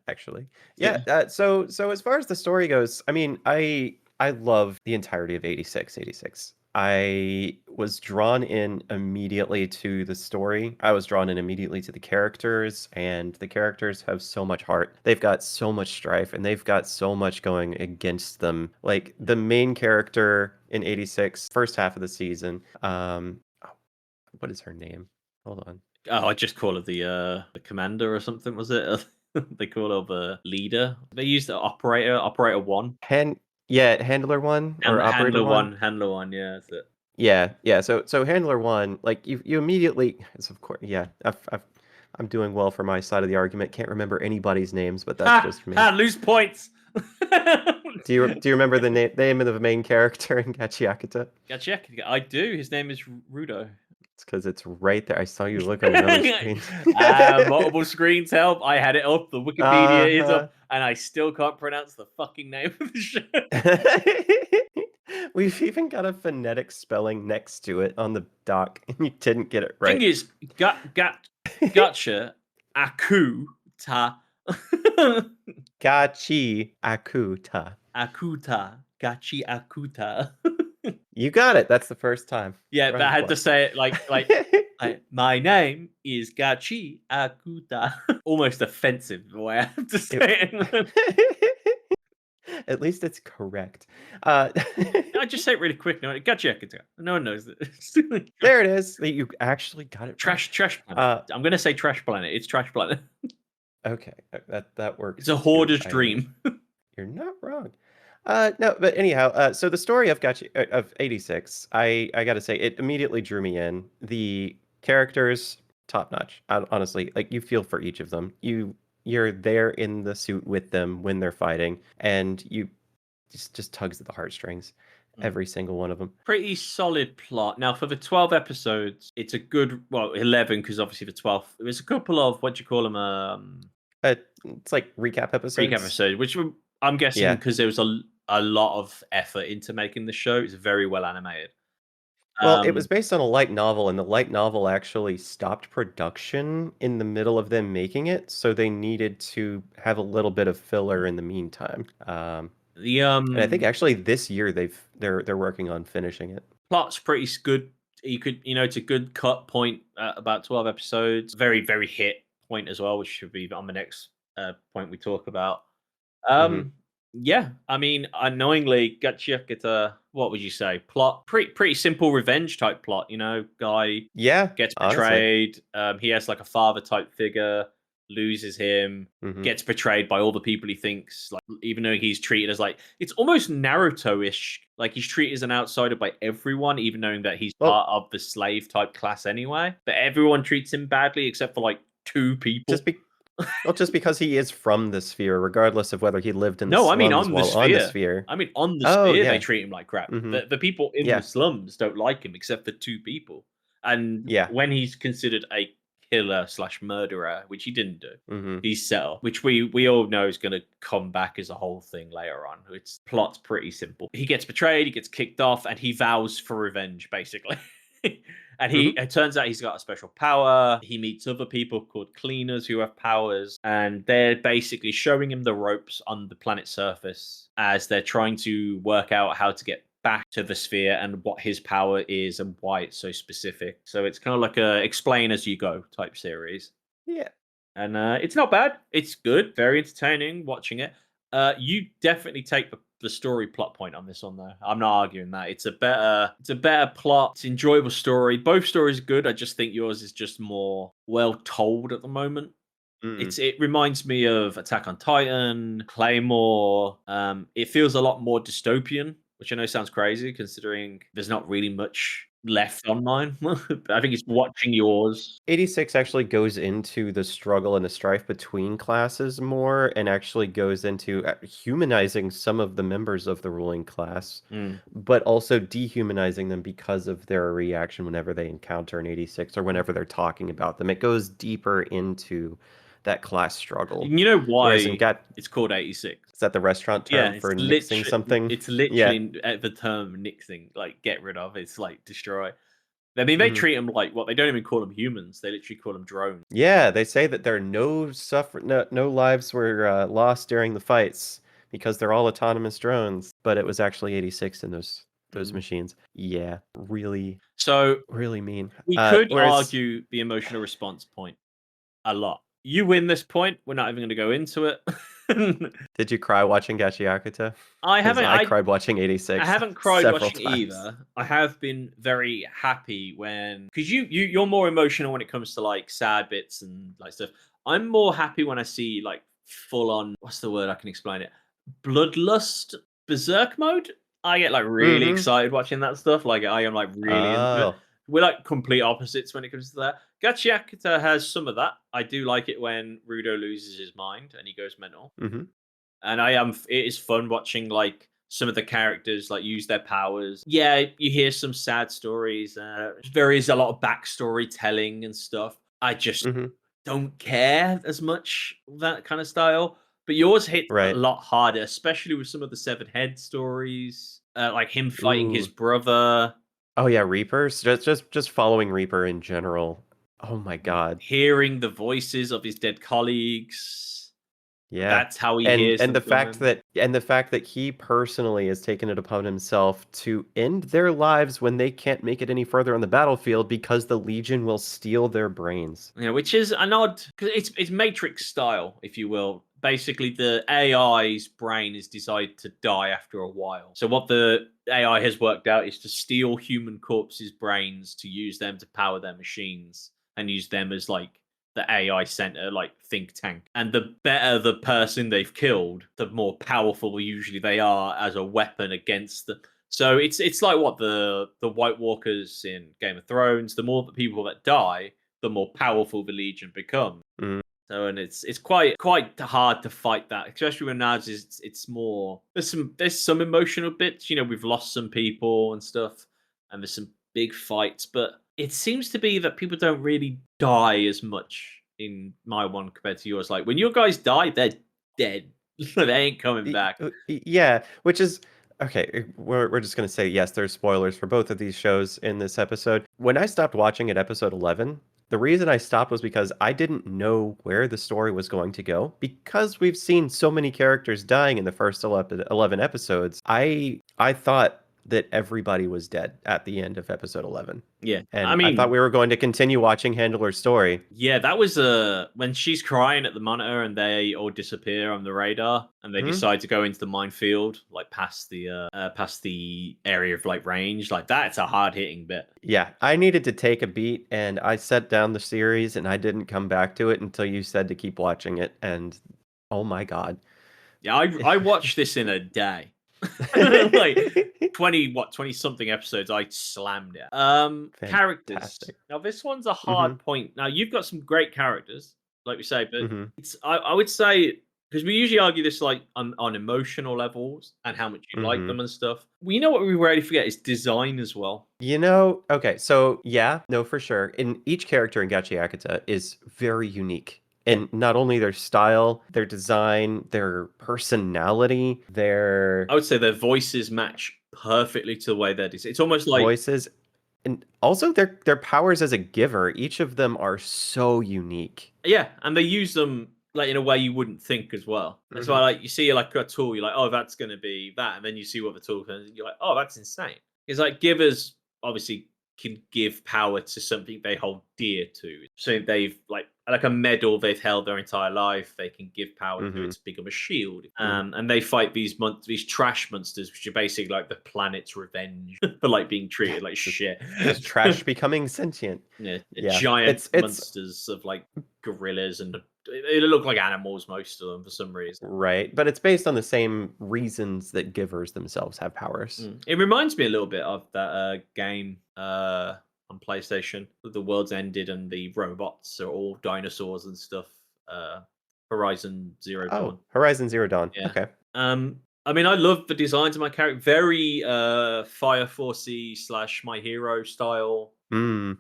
actually. Yeah. So as far as the story goes, I mean, I love the entirety of 86. I was drawn in immediately to the story. I was drawn in immediately to the characters, and the characters have so much heart. They've got so much strife, and they've got so much going against them. Like, the main character in 86, first half of the season, what is her name? Hold on. Oh, I just call her the commander or something, was it? They call her the leader. They used the operator 1. Handler 1 or operator 1. Handler 1, yeah, that's it. Yeah. So handler 1, like you immediately, it's of course, yeah. I'm doing well for my side of the argument. Can't remember anybody's names, but that's just me. Lose points. Do you remember the name of the main character in Gachiakuta? Gachiakuta. I do. His name is Rudo. It's because it's right there. I saw you look on another screen. Multiple screens help. I had it up. The Wikipedia is up, and I still can't pronounce the fucking name of the show. We've even got a phonetic spelling next to it on the doc, and you didn't get it right. Thing is, Gachiakuta. Gachiakuta. Gachiakuta. You got it. That's the first time. Yeah, but I had to say it like my name is Gachiakuta. Almost offensive the way I have to say it. At least it's correct. I just say it really quick. No, Gachiakuta. No one knows it. There it is. You actually got it. Trash Planet. I'm gonna say Trash Planet. It's Trash Planet. Okay, that works. It's a hoarder's dream. You're not wrong. No, but anyhow, so the story of of 86, I gotta say, it immediately drew me in. The characters, top notch. Honestly, like you feel for each of them. You're there in the suit with them when they're fighting, and you just tugs at the heartstrings. Every single one of them. Pretty solid plot. Now, for the 12 episodes, it's a good, 11, because obviously the 12th, it was a couple of, what do you call them? It's like recap episodes. Which I'm guessing because there was a lot of effort into making the show. It's very well animated. Well, it was based on a light novel, and the light novel actually stopped production in the middle of them making it, so they needed to have a little bit of filler in the meantime. And I think actually this year they're working on finishing it. Plot's pretty good. It's a good cut point at about 12 episodes. Very, very hit point as well, which should be on the next point we talk about. Yeah, I mean, unknowingly, Gachiakuta, what would you say? Plot, pretty simple revenge type plot, guy gets betrayed. He has like a father type figure, loses him, gets betrayed by all the people he thinks, like, even though he's treated as like, it's almost Naruto-ish, like he's treated as an outsider by everyone, even knowing that he's part of the slave type class anyway. But everyone treats him badly except for like 2 people. Just because he is from the sphere, regardless of whether he lived in the slums on the sphere. I mean, on the sphere, they treat him like crap. The people in the slums don't like him, except for 2 people. And when he's considered a killer/murderer, which he didn't do, he's set up, which we all know is going to come back as a whole thing later on. Its plot's pretty simple. He gets betrayed, he gets kicked off, and he vows for revenge, basically. And it turns out he's got a special power. He meets other people called cleaners who have powers, and they're basically showing him the ropes on the planet's surface as they're trying to work out how to get back to the sphere and what his power is and why it's so specific. So it's kind of like a explain as you go type series. Yeah. And it's not bad. It's good. Very entertaining watching it. You definitely take the story plot point on this one, though. I'm not arguing that. It's a better plot. It's an enjoyable story. Both stories are good. I just think yours is just more well told at the moment. It reminds me of Attack on Titan, Claymore. It feels a lot more dystopian, which I know sounds crazy considering there's not really much left on mine. I think it's watching yours. 86 actually goes into the struggle and the strife between classes more, and actually goes into humanizing some of the members of the ruling class, but also dehumanizing them because of their reaction whenever they encounter an 86 or whenever they're talking about them. It goes deeper into that class struggle. You know why it's called 86? Is that the restaurant term for nixing something? It's literally the term nixing, like get rid of. It's like destroy. I mean, they treat them like what? They don't even call them humans. They literally call them drones. Yeah, they say that there are no lives were lost during the fights because they're all autonomous drones. But it was actually 86 in those machines. Yeah, really. So really mean. We could argue the emotional response point a lot. You win this point. We're not even going to go into it. Did you cry watching Gachiakuta? I 'Cause haven't. I cried watching 86 I haven't cried several watching times. either. I have been very happy when because you're more emotional when it comes to like sad bits and like stuff. I'm more happy when I see like full on. What's the word I can explain it? Bloodlust berserk mode. I get like really Mhm. excited watching that stuff. Like I am like really into it. Oh. We're like complete opposites when it comes to that. Gachiakuta has some of that. I do like it when Rudo loses his mind and he goes mental. Mhm. And I am. It is fun watching like some of the characters like use their powers. Yeah, you hear some sad stories. There is a lot of backstory telling and stuff. I just Mhm. don't care as much that kind of style. But yours hits a Right. lot harder, especially with some of the severed head stories, like him fighting his Ooh. brother, Oh, yeah, Reapers? Just following Reaper in general. Oh my god. hearing the voices of his dead colleagues. Yeah. That's how he And hears them coming. the fact that he personally has taken it upon himself to end their lives when they can't make it any further on the battlefield because the Legion will steal their brains. Yeah, which is an odd because it's Matrix style, if you will. Basically, the AI's brain is decided to die after a while. So what the AI has worked out is to steal human corpses' brains to use them to power their machines and use them as like the AI center, like think tank. And the better the person they've killed, the more powerful usually they are as a weapon against the. So it's like what the White Walkers in Game of Thrones. The more the people that die, the more powerful the Legion become. Mm. So and it's quite hard to fight that, especially when Naz is it's more there's some emotional bits. You know, we've lost some people and stuff, and there's some big fights, but it seems to be that people don't really die as much in my one compared to yours. Like when your guys die, they're dead. They ain't coming back. Yeah, which is okay. We're just gonna say yes. There's spoilers for both of these shows in this episode. When I stopped watching at episode 11, the reason I stopped was because I didn't know where the story was going to go. Because we've seen so many characters dying in the first 11 episodes, I thought that everybody was dead at the end of episode 11. Yeah, I And I thought mean, we were going to continue watching Handler's story. yeah, that was when she's crying at the monitor and they all disappear on the radar and they Hmm? decide to go into the minefield, like past the area of like range. Like that's a hard hitting bit. Yeah, I needed to take a beat and I set down the series and I didn't come back to it until you said to keep watching it. And oh my God. Yeah, I watched this in a day. Like 20 something episodes I slammed it. Characters. Fantastic. Now this one's a Hmm. hard point. Now you've got some great characters, like we say, but Hmm. it's I would say because we usually argue this like on emotional levels and how much you like Hmm. them and stuff. We know what we rarely forget is design as well. Okay, so yeah, no, for sure. In each character in Gachiakuta is very unique. And not only their style, their design, their personality, their I would say their voices match perfectly to the way they're designed. It's almost like voices, and also their powers as a giver. Each of them are so unique. yeah, and they use them like in a way you wouldn't think as well. That's why Hmm. like you see like a tool, you're like, oh, that's gonna be that, and then you see what the tool can, you're like, oh, that's insane. It's like givers obviously can give power to something they hold dear to. So they've like a medal they've held their entire life. They can give power to it Hmm. to become a shield. Hmm. And they fight these trash monsters, which are basically like the planet's revenge for like being treated like shit. Just trash becoming sentient. Yeah, Yeah, giant it's monsters of like gorillas, and they look like animals, most of them, for some reason. right, but it's based on the same reasons that givers themselves have powers. It reminds me a little bit of that game on PlayStation. The world's ended and the robots are all dinosaurs and stuff. Uh, Horizon Zero Oh, Dawn. Horizon Zero Dawn. Yeah. Okay. I mean, I love the designs of my character. Very Fire Forcey / My Hero style. Mm.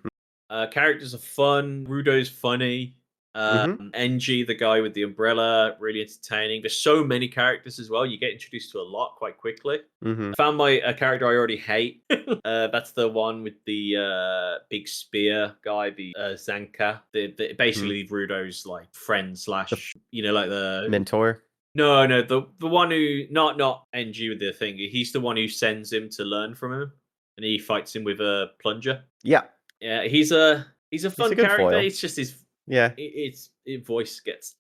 Characters are fun. Rudo's funny. Mhm. NG, the guy with the umbrella, really entertaining. There's so many characters as well. You get introduced to a lot quite quickly. Mhm. I found a character I already hate. That's the one with the big spear guy, the Zanka. The basically Rudo's like friend slash, like the Mentor. no, the one who not NG with the thing. He's the one who sends him to learn from him, and he fights him with a plunger. Yeah. Yeah, he's a fun a good character. foil. It's just his Yeah. voice gets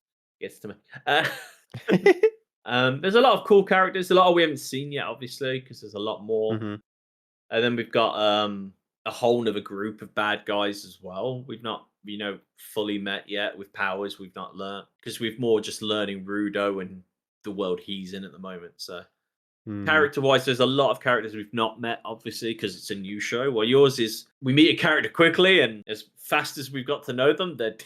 to me. There's a lot of cool characters, a lot we haven't seen yet, obviously, because there's a lot more. hmm And then we've got a whole other group of bad guys as well. We've not, fully met yet with powers we've not learnt because we've more just learning Rudo and the world he's in at the moment. So hmm character wise, there's a lot of characters we've not met, obviously, because it's a new show. While yours is we meet a character quickly and as fast as we've got to know them, they're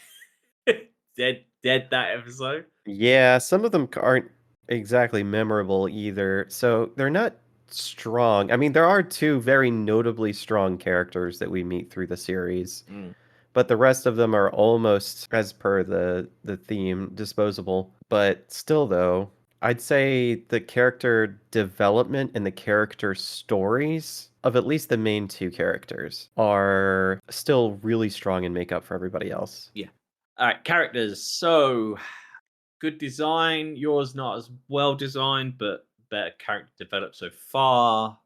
dead that episode. Yeah, some of them aren't exactly memorable either. So they're not strong. I mean, there are two very notably strong characters that we meet through the series, Mm. but the rest of them are almost, as per the theme, disposable. But still, though, I'd say the character development and the character stories of at least the main two characters are still really strong and make up for everybody else. Yeah. All right, characters. So good design. Yours not as well designed, but better character developed so far.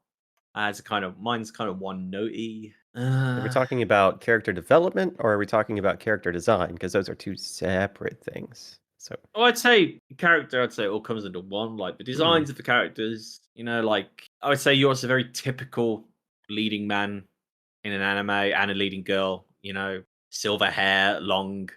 Mine's kind of one notey. Are we talking about character development or are we talking about character design? Because those are two separate things. So, I'd say character. I'd say it all comes into one. Like the designs of the characters. Like I would say yours is a very typical leading man in an anime and a leading girl. Silver hair, long.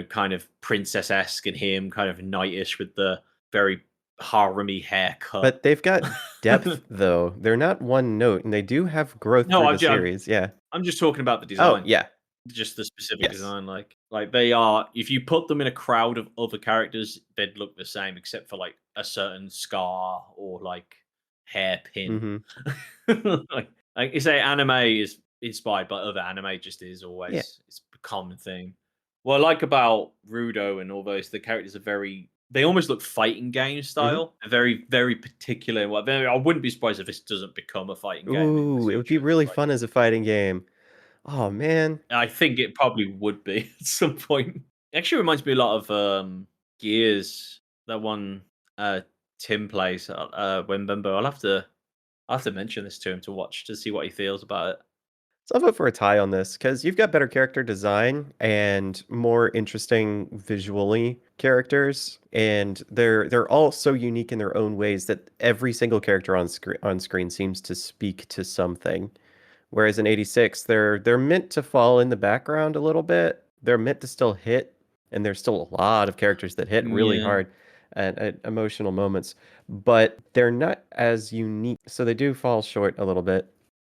Kind of princess-esque, and him kind of knightish with the very harem-y haircut. but they've got depth though. They're not one note, and they do have growth No, through I'm the series. Yeah. I'm just talking about the Oh, design. yeah. Just the specific Yes. design. Like they are. If you put them in a crowd of other characters, they'd look the same, except for like a certain scar or like hairpin. hmm like you say, anime is inspired by other anime. Just is always Yeah. it's a common thing. What I like about Rudo and all those, the characters are very. They almost look fighting game style. They're very, very particular. I wouldn't be surprised if this doesn't become a fighting game. In the Ooh, it would be future. really Like, fun as a fighting game. Oh man. I think it probably would be at some point. It actually reminds me a lot of Gears, that one Tim plays when Bimbo. I'll have to mention this to him to watch to see what he feels about it. So I'll vote for a tie on this because you've got better character design and more interesting visually characters, and they're all so unique in their own ways that every single character on screen seems to speak to something. Whereas in 86, they're meant to fall in the background a little bit. They're meant to still hit, and there's still a lot of characters that hit really Yeah. hard at emotional moments, but they're not as unique, so they do fall short a little bit.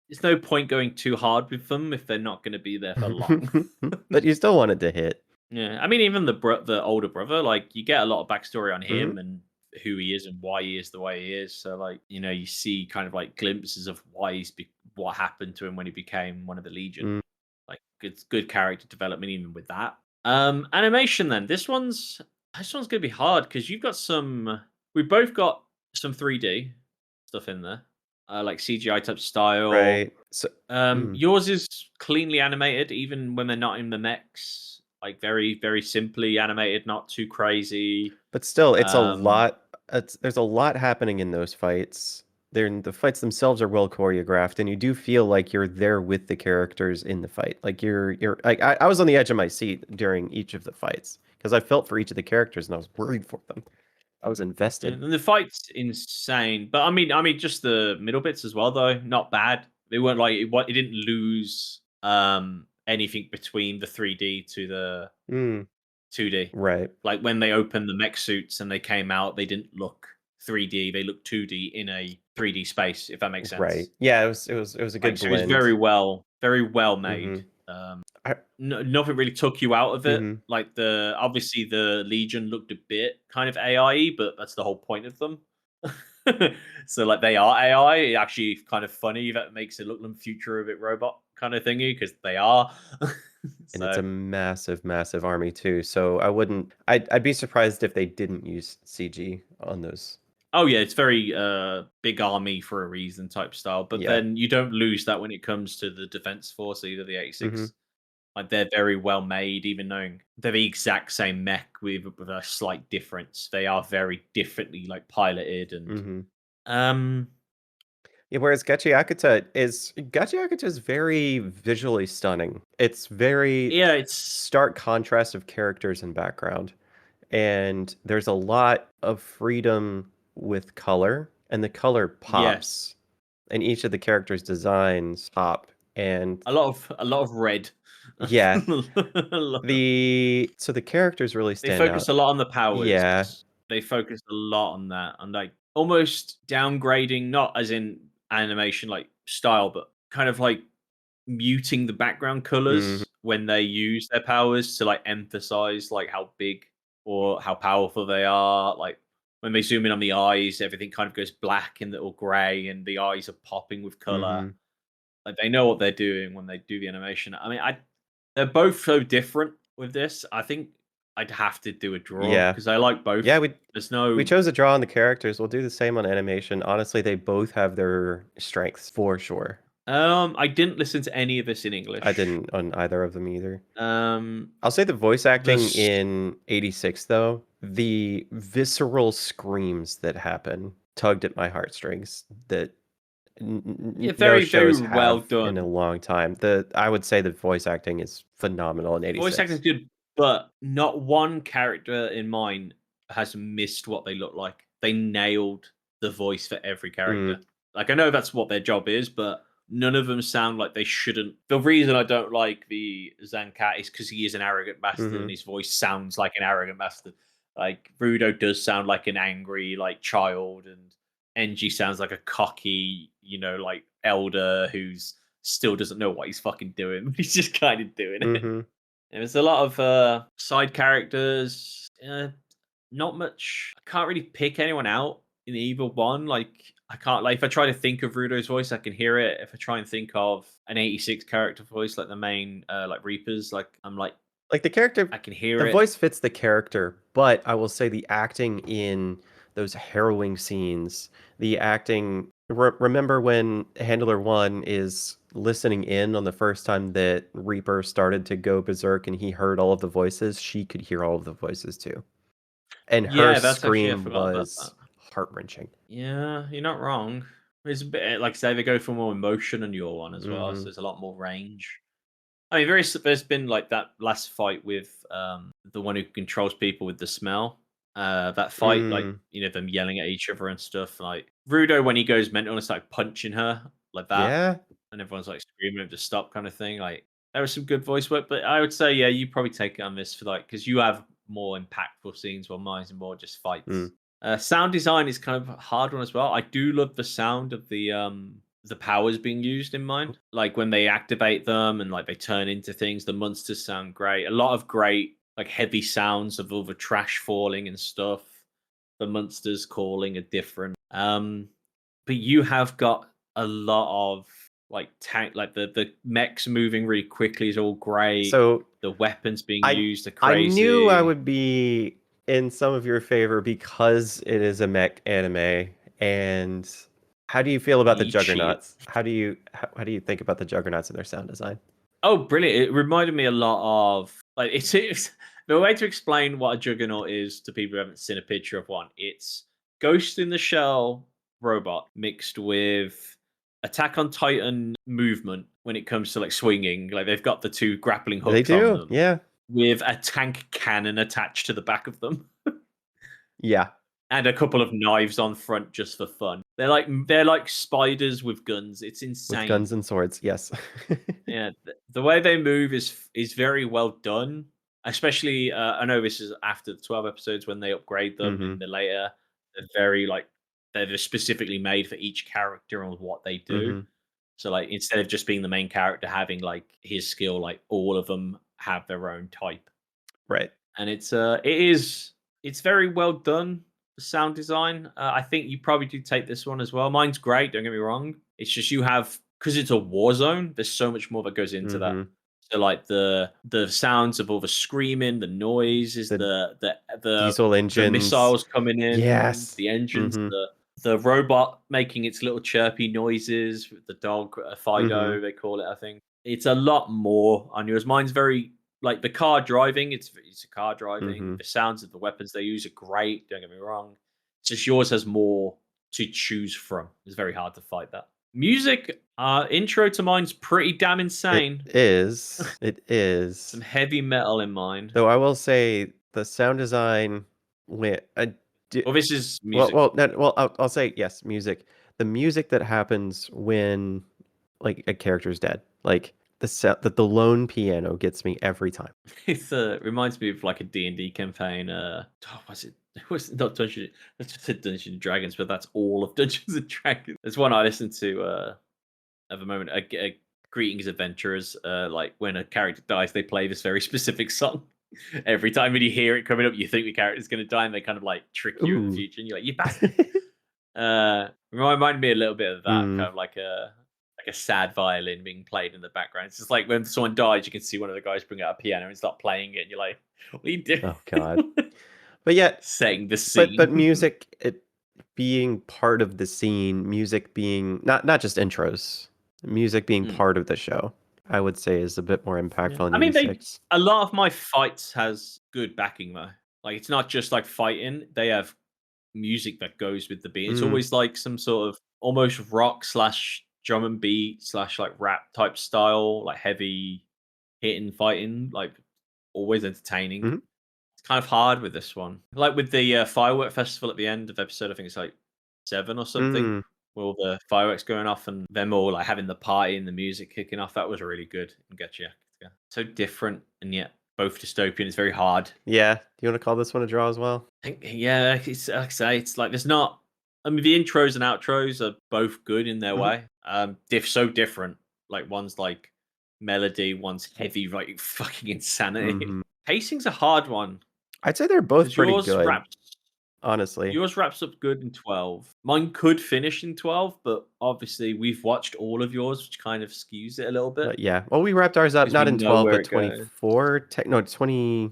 There's no point going too hard with them if they're not going to be there for long. But you still want it to hit. Yeah, I mean, even the older brother, like you get a lot of backstory on him Mhm. and who he is and why he is the way he is. So, like, you see kind of like glimpses of what happened to him when he became one of the Legion. Mm. Like, it's good character development even with that. Animation then. This one's gonna be hard because we both got some 3D stuff in there, like CGI type style. Right. So, Yours is cleanly animated, even when they're not in the mechs. Like very, very simply animated, not too crazy. but still, it's a Um, lot. There's a lot happening in those fights. The fights themselves are well choreographed, and you do feel like you're there with the characters in the fight. Like you're like I was on the edge of my seat during each of the fights because I felt for each of the characters and I was worried for them. I was invested. and the fight's insane, but I mean, just the middle bits as well, though, not bad. They weren't like it didn't lose anything between the 3D to the Mm, 2D. right. Like when they opened the mech suits and they came out, they didn't look 3D. They looked 2D in a 3D space, if that makes sense. Right. Yeah, it was a good Like, so it was blend. very well made. I Nothing really took you out of it. Mhm. Like obviously the Legion looked a bit kind of AI, but that's the whole point of them. So like they are AI. It actually kind of funny that makes it look like future a bit robot kind of thingy because they are. And it's a So massive, massive army too. So I'd be surprised if they didn't use CG on those. oh yeah, it's very big army for a reason type style. But Yeah. then you don't lose that when it comes to the defense force either. The 86. Mhm. Like they're very well made, even knowing they're the exact same mech with a slight difference. They are very differently like piloted and Mhm. um Yeah, whereas Gachiakuta is very visually stunning. It's very yeah, it's stark contrast of characters and background. and there's a lot of freedom with color, and the color pops, Yes, and each of the characters' designs pop, and a lot of red. yeah, A lot. the characters really They stand focus out. a lot on the powers. Yeah. They focus a lot on that, and like almost downgrading, not as in animation like style, but kind of like muting the background Mhm. colors when they use their powers to like emphasize like how big or how powerful they are. Like when they zoom in on the eyes, everything kind of goes black and little gray, and the eyes are popping with color. Mhm. Like they know what they're doing when they do the animation. I mean, they're both so different with this. I think I'd have to do a draw Yeah. because I like both. Yeah, There's we no chose to draw on the characters. We'll do the same on animation. Honestly, they both have their strengths for sure. I didn't listen to any of this in I English. didn't on either of them either. Um I'll say the voice the acting s- in 86 though, the visceral screams that happen tugged at my heartstrings that yeah, no very, very shows well have in a done. long time. I would say the voice acting is phenomenal in Voice acting is 86. good, but not one character in mine has missed what they look like. They nailed the voice for every character. Mm, Like I know that's what their job is, but none of them sound like they shouldn't. The reason I don't like the Zancat is because he is an arrogant bastard and mhm, his voice sounds like an arrogant bastard. Like Rudo does sound like an angry like child, and Enji sounds like a cocky, like elder who's still doesn't know what he's fucking doing, but he's just kind of doing it. mhm. There's a lot of side characters. Not much. I can't really pick anyone out in either one. Like I can't. Like if I try to think of Rudo's voice, I can hear it. If I try and think of an 86 character voice, like the main, like Reapers, like I'm like Like the character, I can hear the it. voice fits the character, but I will say the acting in those harrowing scenes, the acting. Remember when Handler One is listening in on the first time that Reaper started to go berserk and he heard all of the voices? She could hear all of the voices too. And her Yeah, that's actually I scream forgot about was that. heart-wrenching. Yeah, you're not wrong. It's a bit like I say they go for more emotion in your one as well, so Mhm. there's a lot more range. I mean, there's been like that last fight with the one who controls people with the smell. That fight, like Mm. them yelling at each other and stuff. Like Rudo when he goes mental and it's like punching her like that, Yeah. and everyone's like screaming him to stop, kind of thing. Like there was some good voice work, but I would say yeah, you probably take it on this for like because you have more impactful scenes, while mine's more just Mm. fights. Sound design is kind of a hard one as well. I do love the sound of the powers being used in mine. Like when they activate them and like they turn into things, the monsters sound great. A lot of great like heavy sounds of all the trash falling and stuff. The monsters calling are different. But you have got a lot of like tank like the mechs moving really quickly is all great. So The weapons being I used are I knew I crazy. would be in some of your favor because it is a mech anime. And how do you feel about the You cheated. Juggernauts? How do you think about the Juggernauts and their sound design? Oh, brilliant! It reminded me a lot of like it's the way to explain what a juggernaut is to people who haven't seen a picture of one. It's Ghost in the Shell robot mixed with Attack on Titan movement when it comes to like swinging. Like they've got the two grappling They hooks on do. them Yeah. with a tank cannon attached to the back of them. Yeah. And a couple of knives on front just for fun. They're like spiders with guns. It's With insane. guns and swords. Yes. Yeah, the way they move is very well done. Especially, I know this is after the 12 episodes when they upgrade them in Mhm. the later. They're very like they're just specifically made for each character and what they do. Mhm. So like instead of just being the main character having like his skill, like all of them have their own type, Right. and it's very well done. The sound design. I think you probably do take this one as well. Mine's great. Don't get me wrong. It's just you have because it's a war zone. There's so much more that goes into that. Mhm. So like the sounds of all the screaming, the noises, The the diesel the engines. missiles coming in, Yes. the engines, Mhm. the robot making its little chirpy noises, with the dog, Fido, Mhm. they call it, I think. It's a lot more on yours. Mine's very like the car driving, it's a car driving. Mhm. The sounds of the weapons they use are great, don't get me wrong. It's just yours has more to choose from. It's very hard to fight that. Music, intro to mine's pretty damn It insane. is. It is. Some heavy metal in mine. Though I will say the sound design when Well, this is well, music. I'll say yes, music. The music that happens when like a character's dead, like the lone piano gets me every time. It reminds me of like a D&D campaign. Was it? It was not Dungeons. I just said Dungeons and Dragons, but that's all of Dungeons and Dragons. There's one I listened to at the moment. Greetings, adventurers. Like when a character dies, they play this very specific song. Every time when you hear it coming up, you think the character's going to die, and they kind of like trick you in the Ooh. future, and you're like, "You bastard!" Reminded me a little bit of that, kind of like a sad violin being played in the background. It's just like when someone dies, you can see one of the guys bring out a piano and start playing it, and you're like, "What are you doing?" Oh God. But yet, setting the scene. but music, it being part of the scene, music being not just intros, music being part of the show, I would say is a bit more impactful in I mean, 86. a lot of my fights has good backing though. Like it's not just like fighting; they have music that goes with the beat. It's always like some sort of almost rock / drum and beat / like rap type style, like heavy hitting fighting, like always entertaining. Mhm. It's kind of hard with this one, like with the firework festival at the end of episode. I think it's like 7 or something. With all the fireworks going off and them all like having the party and the music kicking off. That was really good in Gachiakuta. So different and yet both dystopian. It's very hard. Yeah. Do you want to call this one a draw as well? I think, yeah, it's like I say, it's like there's not. I mean, the intros and outros are both good in their way. So different. Like one's like melody, one's heavy, like fucking insanity. Pacing's a hard one. I'd say they're both 'cause pretty yours good, wraps honestly. yours wraps up good in 12. Mine could finish in 12, but obviously we've watched all of yours, which kind of skews it a little bit. But yeah. Well, we wrapped ours up 'Cause not we in know 12, where but it goes. 24. No, 20.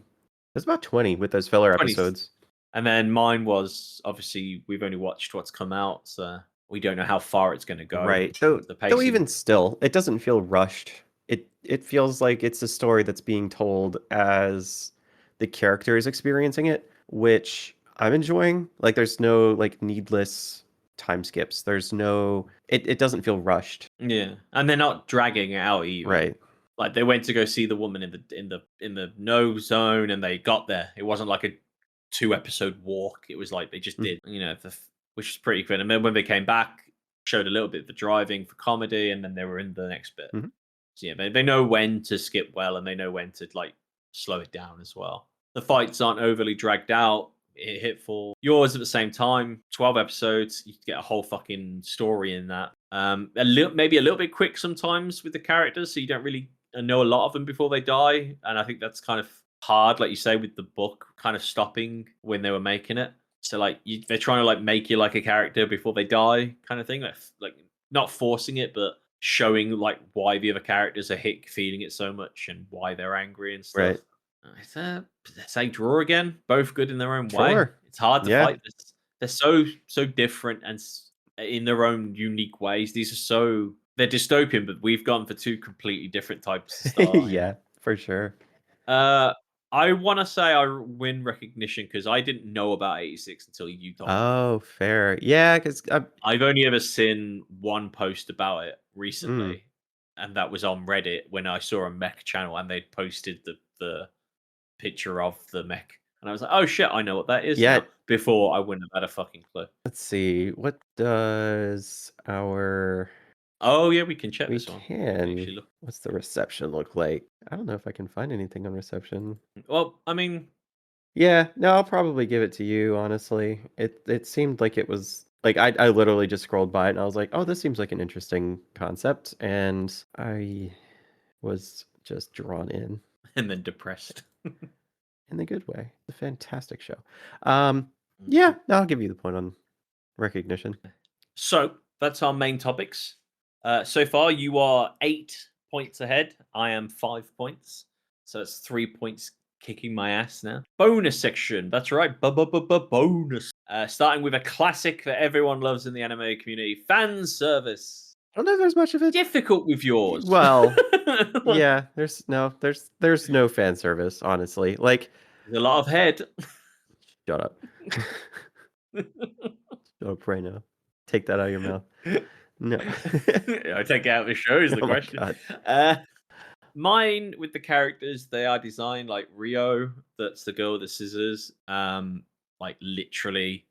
It's about 20 with those filler 20. episodes. And then mine was obviously we've only watched what's come out, so we don't know how far it's going to go. Right. So The though pacing. even still, it doesn't feel rushed. It feels like it's a story that's being told as the character is experiencing it, which I'm enjoying. Like there's no like needless time skips. There's no it doesn't feel rushed. Yeah, and they're not dragging it out either. Right. Like they went to go see the woman in the no zone, and they got there. It wasn't like a 2-episode walk. It was like they just did, which is pretty good. And then when they came back, showed a little bit of the driving for comedy, and then they were in the next bit. So yeah, they know when to skip well, and they know when to like slow it down as well. The fights aren't overly dragged out. It hit for yours at the same time. 12 episodes, you get a whole fucking story in that. Maybe a little bit quick sometimes with the characters, so you don't really know a lot of them before they die. And I think that's kind of hard, like you say, with the book kind of stopping when they were making it. So like they're trying to like make you like a character before they die, kind of thing. Like not forcing it, but showing like why the other characters are feeling it so much and why they're angry and stuff. Right. Say draw again. Both good in their own way. Sure. It's hard to Yeah. fight this. They're so different and in their own unique ways. They're dystopian, but we've gone for two completely different types of style. Yeah, for sure. I want to say I win recognition because I didn't know about 86 until you told me. Oh, fair. Yeah, because I've only ever seen one post about it recently, and that was on Reddit when I saw a mech channel and they'd posted the picture of the mech, and I was like, "Oh shit, I know what that is." Yeah. now." Before I wouldn't have had a fucking clue. let's see. What does our Oh yeah, we can check we this one. can. Actually, look. What's the reception look like? I don't know if I can find anything on reception. Well, I mean, Yeah, no, I'll probably give it to you, honestly. It seemed like it was like I literally just scrolled by it and I was like, "Oh, this seems like an interesting concept." And I was just drawn in and then depressed. in the good way. It's a fantastic show. Yeah, no, I'll give you the point on recognition. So that's our main topics. So far, you are 8 points ahead. I am 5 points. So it's 3 points kicking my ass now. Bonus section. That's right. Bonus. Starting with a classic that everyone loves in the anime community: fan service. I don't know if there's much of it. Difficult with yours. Well, yeah, there's no fan service, honestly. Like, There's a lot of head. shut up. Shut up right now. Take that out of your mouth. No. I take it out of the show is the Oh my question. God. Mine with the characters, they are designed like Rio. That's the girl with the scissors. Like literally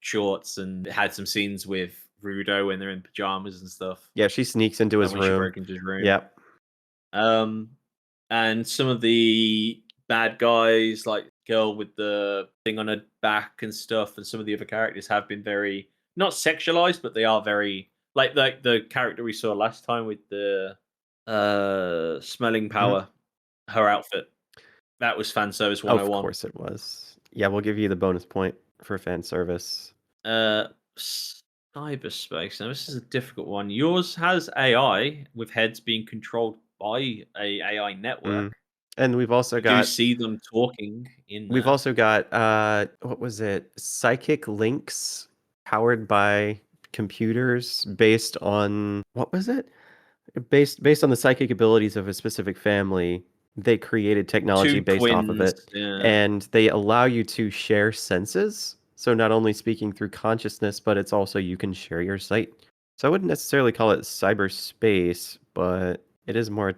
shorts, and it had some scenes with Rudo when they're in pajamas and stuff. Yeah, she sneaks into his When she room. broke into his room. Yep. And some of the bad guys, like girl with the thing on her back and stuff, and some of the other characters have been very not sexualized, but they are very like the character we saw last time with the smelling power, her outfit. That was fan service Of 101. course it was. Yeah, we'll give you the bonus point for fan service. Cyberspace. Now this is a difficult one. Yours has AI with heads being controlled by a AI network. And we've also You do see them talking in we've there. also got what was it? Psychic links powered by computers based on what was it? Based on the psychic abilities of a specific family, they created technology Two based off of twins. it. Yeah. And they allow you to share senses. So not only speaking through consciousness, but it's also you can share your sight. So I wouldn't necessarily call it cyberspace, but it is more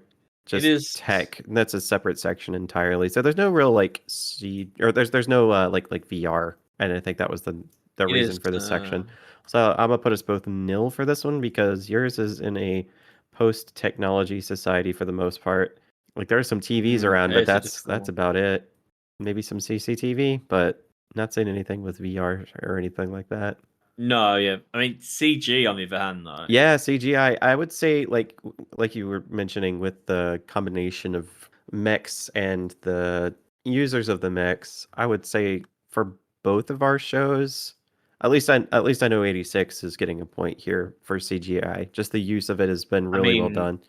just is tech. And that's a separate section entirely. So there's no real like there's no like VR. And I think that was the It reason is, for this section. So I'm gonna put us both nil for this one because yours is in a post-technology society for the most part. Like there are some TVs around, but that's about it. Maybe some CCTV, but not saying anything with VR or anything like that. No, yeah. I mean CG on the other hand though. Yeah, CGI. I would say like you were mentioning with the combination of mechs and the users of the mechs, I would say for both of our shows, at least I know 86 is getting a point here for CGI. Just the use of it has been really well done.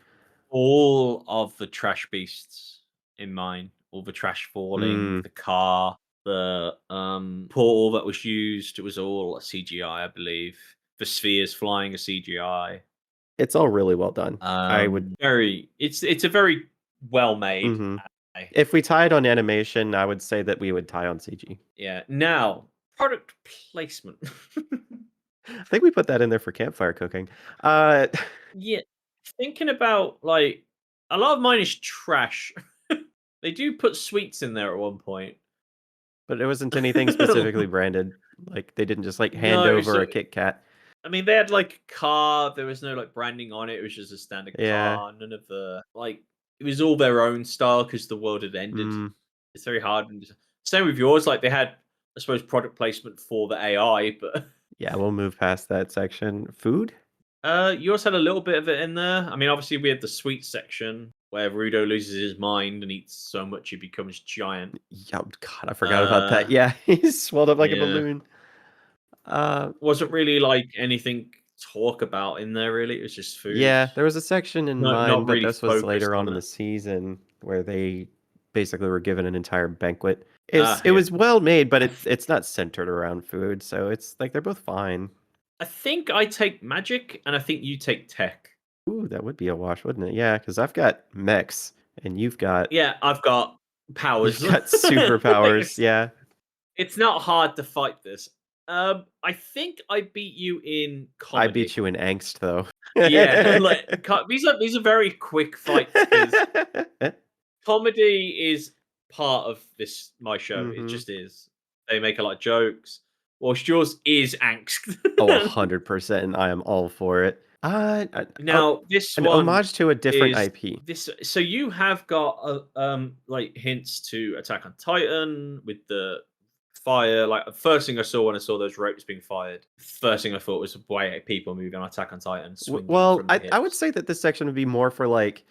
All of the trash beasts in mine, all the trash falling, the car, the portal that was used, it was all a CGI, I believe. The spheres flying a CGI. It's all really well done. I would it's a very well made. If we tied on animation, I would say that we would tie on CG. Yeah. Now, product placement. I think we put that in there for campfire cooking. Yeah. Thinking about like a lot of mine is trash. They do put sweets in there at one point. But it wasn't anything specifically branded. Like they didn't just like hand over a Kit Kat. I mean, they had like a car. There was no like branding on it. It was just a standard car. None of the like. It was all their own style because the world had ended. It's very hard. Same with yours. Like they had, I suppose, product placement for the AI, but yeah, we'll move past that section. Food. Yours had a little bit of it in there. I mean, obviously we had the sweet section where Rudo loses his mind and eats so much he becomes giant. Yeah, God, I forgot about that. Yeah, he's swelled up like a balloon. Wasn't really like anything to talk about in there. Really, it was just food. Yeah, there was a section in mine, but really this was later on in the season where they basically were given an entire banquet. It was well made, but it's not centered around food, so it's like they're both fine. I think I take magic, and I think you take tech. Ooh, that would be a wash, wouldn't it? Yeah, because I've got mechs, and you've got... Yeah, I've got powers. You've got superpowers, yeah. It's not hard to fight this. I think I beat you in comedy. I beat you in angst, though. Yeah, like these are very quick fights. Comedy is part of my show. It just is. They make a lot of jokes. Whilst yours is angst. Oh, 100%. I am all for it. Now this an one homage to a different IP. So you have got like hints to Attack on Titan with the fire. Like the first thing I saw when I saw those ropes being fired, first thing I thought was the way people moving on Attack on Titan. Well, I would say that this section would be more for like,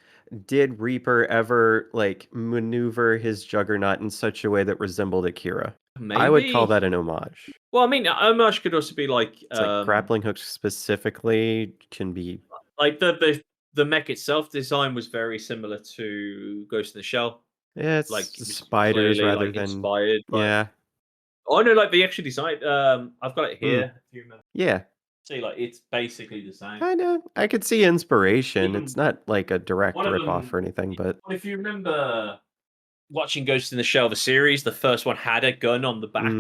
did Reaper ever like maneuver his juggernaut in such a way that resembled Akira? Maybe. I would call that an homage. Well, I mean, homage could also be like, like grappling hooks specifically can be like the mech itself design was very similar to Ghost in the Shell. Yeah, it's like spiders rather like, than inspired. Yeah. Oh no, like they actually designed. I've got it here. If you remember. Yeah. See, like it's basically the same. I know. I could see inspiration. It's not like a direct rip-off or anything, but if you remember watching Ghost in the Shell, the series, the first one had a gun on the back.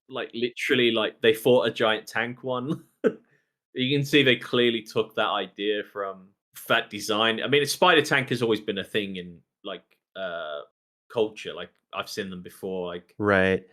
Like literally, like they fought a giant tank one. You can see they clearly took that idea from that design. I mean, a spider tank has always been a thing in like culture. Like I've seen them before. Like Right.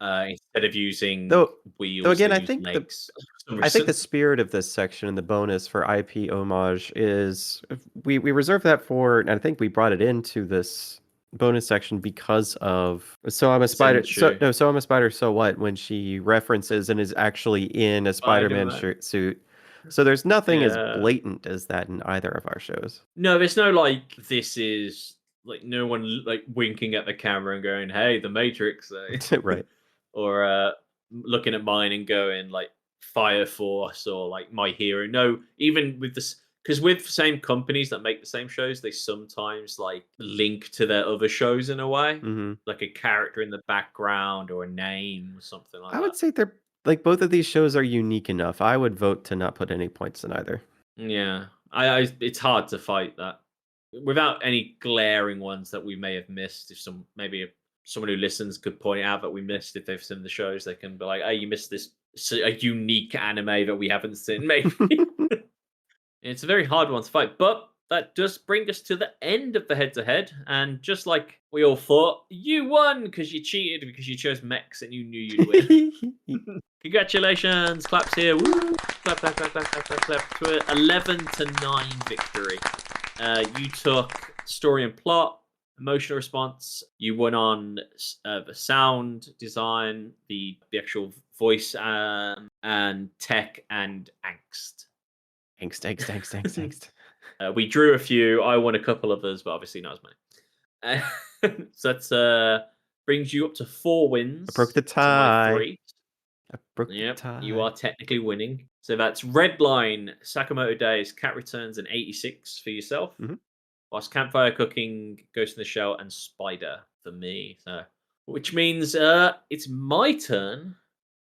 instead of using Though wheels, they again, I use think legs. For some I think the reason. spirit of this section and the bonus for IP homage is we reserve that for, and I think we brought it into this bonus section because of So I'm a Spider. Senshu. So I'm a Spider. So what? When she references and is actually in a Spider-Man suit. So there's nothing as Yeah. blatant as that in either of our shows. No, there's no like this is like no one like winking at the camera and going, "Hey, the Matrix," Right. or looking at mine and going like Fire Force or like My Hero. No, even with this, because with same companies that make the same shows, they sometimes like link to their other shows in a way, hmm like a character in the background or a name or something like I would that. say they're like both of these shows are unique enough. I would vote to not put any points in either. Yeah, it's hard to fight that without any glaring ones that we may have missed. If someone who listens could point out that we missed if they've seen the shows, they can be like, "Hey, you missed this a unique anime that we haven't seen." Maybe it's a very hard one to fight, but that does bring us to the end of the head-to-head. And just like we all thought, you won because you cheated because you chose mechs and you knew you'd win. Congratulations! Claps here. Woo! Clap, clap, clap, clap, clap, clap, clap. To an 11-9 victory. You took story and plot, emotional response. You won on the sound design, the actual voice, and tech and angst. Angst. We drew a few. I won a couple of those, but obviously not as many. So that brings you up to 4 wins. I broke the to my tie. 3. I broke the Yep, tie. you are technically winning. So that's Redline, Sakamoto Days, Cat Returns, and 86 for yourself. Mhm. Whilst Campfire Cooking, Ghost in the Shell, and Spider for me. So, which means it's my turn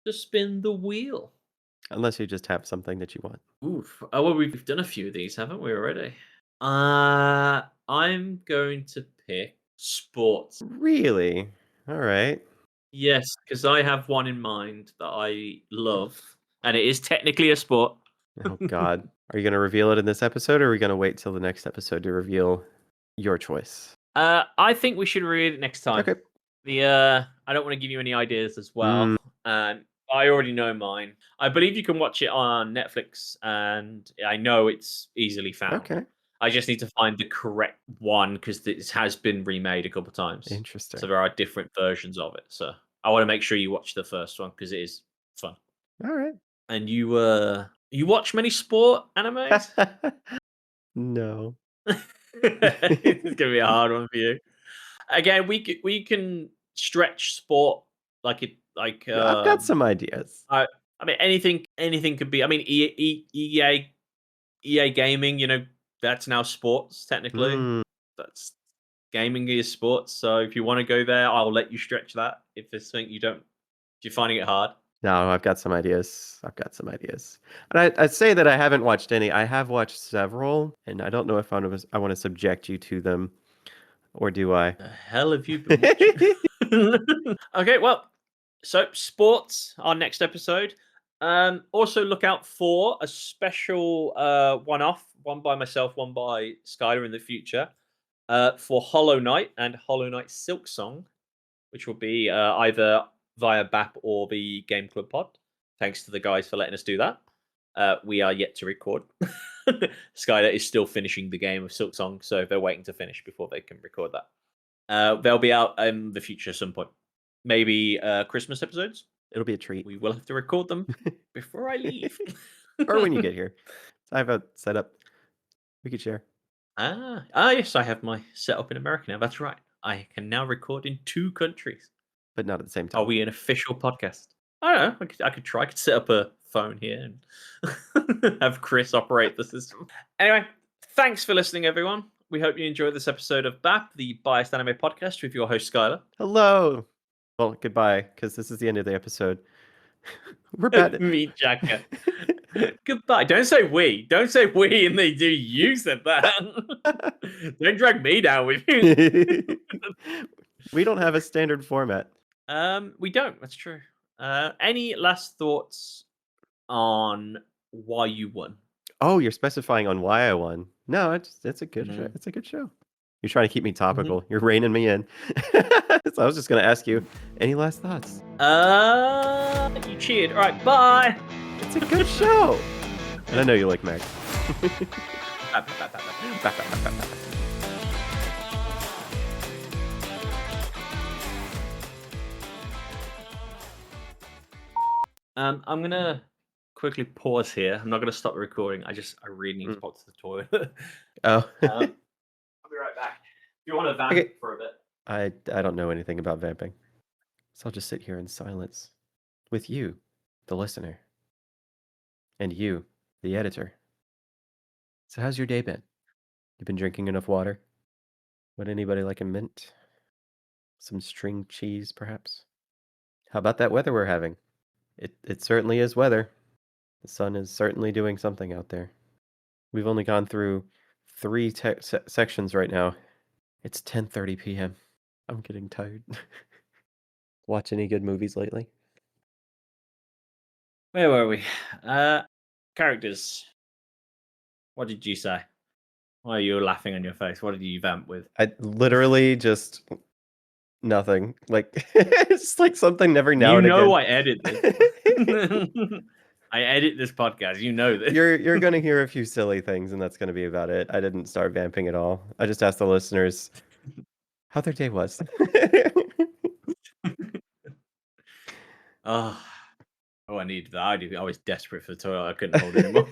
to spin the wheel. Unless you just have something that you want. Oof. Oh, well, we've done a few of these, haven't we already? I'm going to pick sports. Really? All right. Yes, because I have one in mind that I love, and it is technically a sport. Oh God. Are you going to reveal it in this episode, or are we going to wait till the next episode to reveal your choice? I think we should read it next time. Okay. I don't want to give you any ideas as well. I already know mine. I believe you can watch it on Netflix, and I know it's easily found. Okay. I just need to find the correct one because this has been remade a couple of times. Interesting. So there are different versions of it. So I want to make sure you watch the first one because it is fun. All right. And you watch many sport animes? No. It's gonna be a hard one for you. Again, we can stretch sport like it like. I've got some ideas. I mean anything could be. I mean EA Gaming. You know that's now sports technically. That's gaming is sports. So if you want to go there, I'll let you stretch that. If there's something you don't, if you're finding it hard. No, I've got some ideas. And I'd say that I haven't watched any. I have watched several, and I don't know if I want to subject you to them, or do I? The hell have you been watching? Okay, well, so sports, our next episode. Also look out for a special one-off, one by myself, one by Skylar in the future, for Hollow Knight and Hollow Knight Silk Song, which will be either via BAP or the Game Club Pod. Thanks to the guys for letting us do that. We are yet to record. Skylar is still finishing the game of Silk Song, so they're waiting to finish before they can record that. They'll be out in the future at some point. Maybe Christmas episodes. It'll be a treat. We will have to record them before I leave. Or when you get here. I have a setup we could share. Yes, I have my setup in America now. That's right. I can now record in 2 countries. But not at the same time. Are we an official podcast? I don't know. I could try. I could set up a phone here and have Chris operate the system. Anyway, thanks for listening, everyone. We hope you enjoyed this episode of BAP, the Biased Anime Podcast, with your host, Skylar. Hello. Well, goodbye, because this is the end of the episode. We're bad. Meet Jacka. Goodbye. Don't say we. Don't say we and they do. You said that. Don't drag me down with you. We don't have a standard format. We don't. That's true. Any last thoughts on why you won? Oh, you're specifying on why I won. No, it's a good show. Mhm. It's a good show. You're trying to keep me topical. You're reining me in. So I was just gonna ask you, any last thoughts? You cheered. All right, bye. It's a good show. And I know you like Meg. I'm gonna quickly pause here. I'm not gonna stop the recording. I really need to pop to the toilet. Oh. I'll be right back. If you want to vamp Okay. for a bit. I don't know anything about vamping. So I'll just sit here in silence with you, the listener, and you, the editor. So how's your day been? You been drinking enough water? Would anybody like a mint? Some string cheese, perhaps? How about that weather we're having? It certainly is weather. The sun is certainly doing something out there. We've only gone through 3 sections right now. It's 10:30 p.m. I'm getting tired. Watch any good movies lately? Where were we? Characters. What did you say? Why are you laughing on your face? What did you vamp with? I literally just nothing. Like it's like something every now You and know again. I edit this. I edit this podcast. You know this. You're gonna hear a few silly things, and that's gonna be about it. I didn't start vamping at all. I just asked the listeners how their day was. Oh, I needed that. I was desperate for the toilet. I couldn't hold it anymore.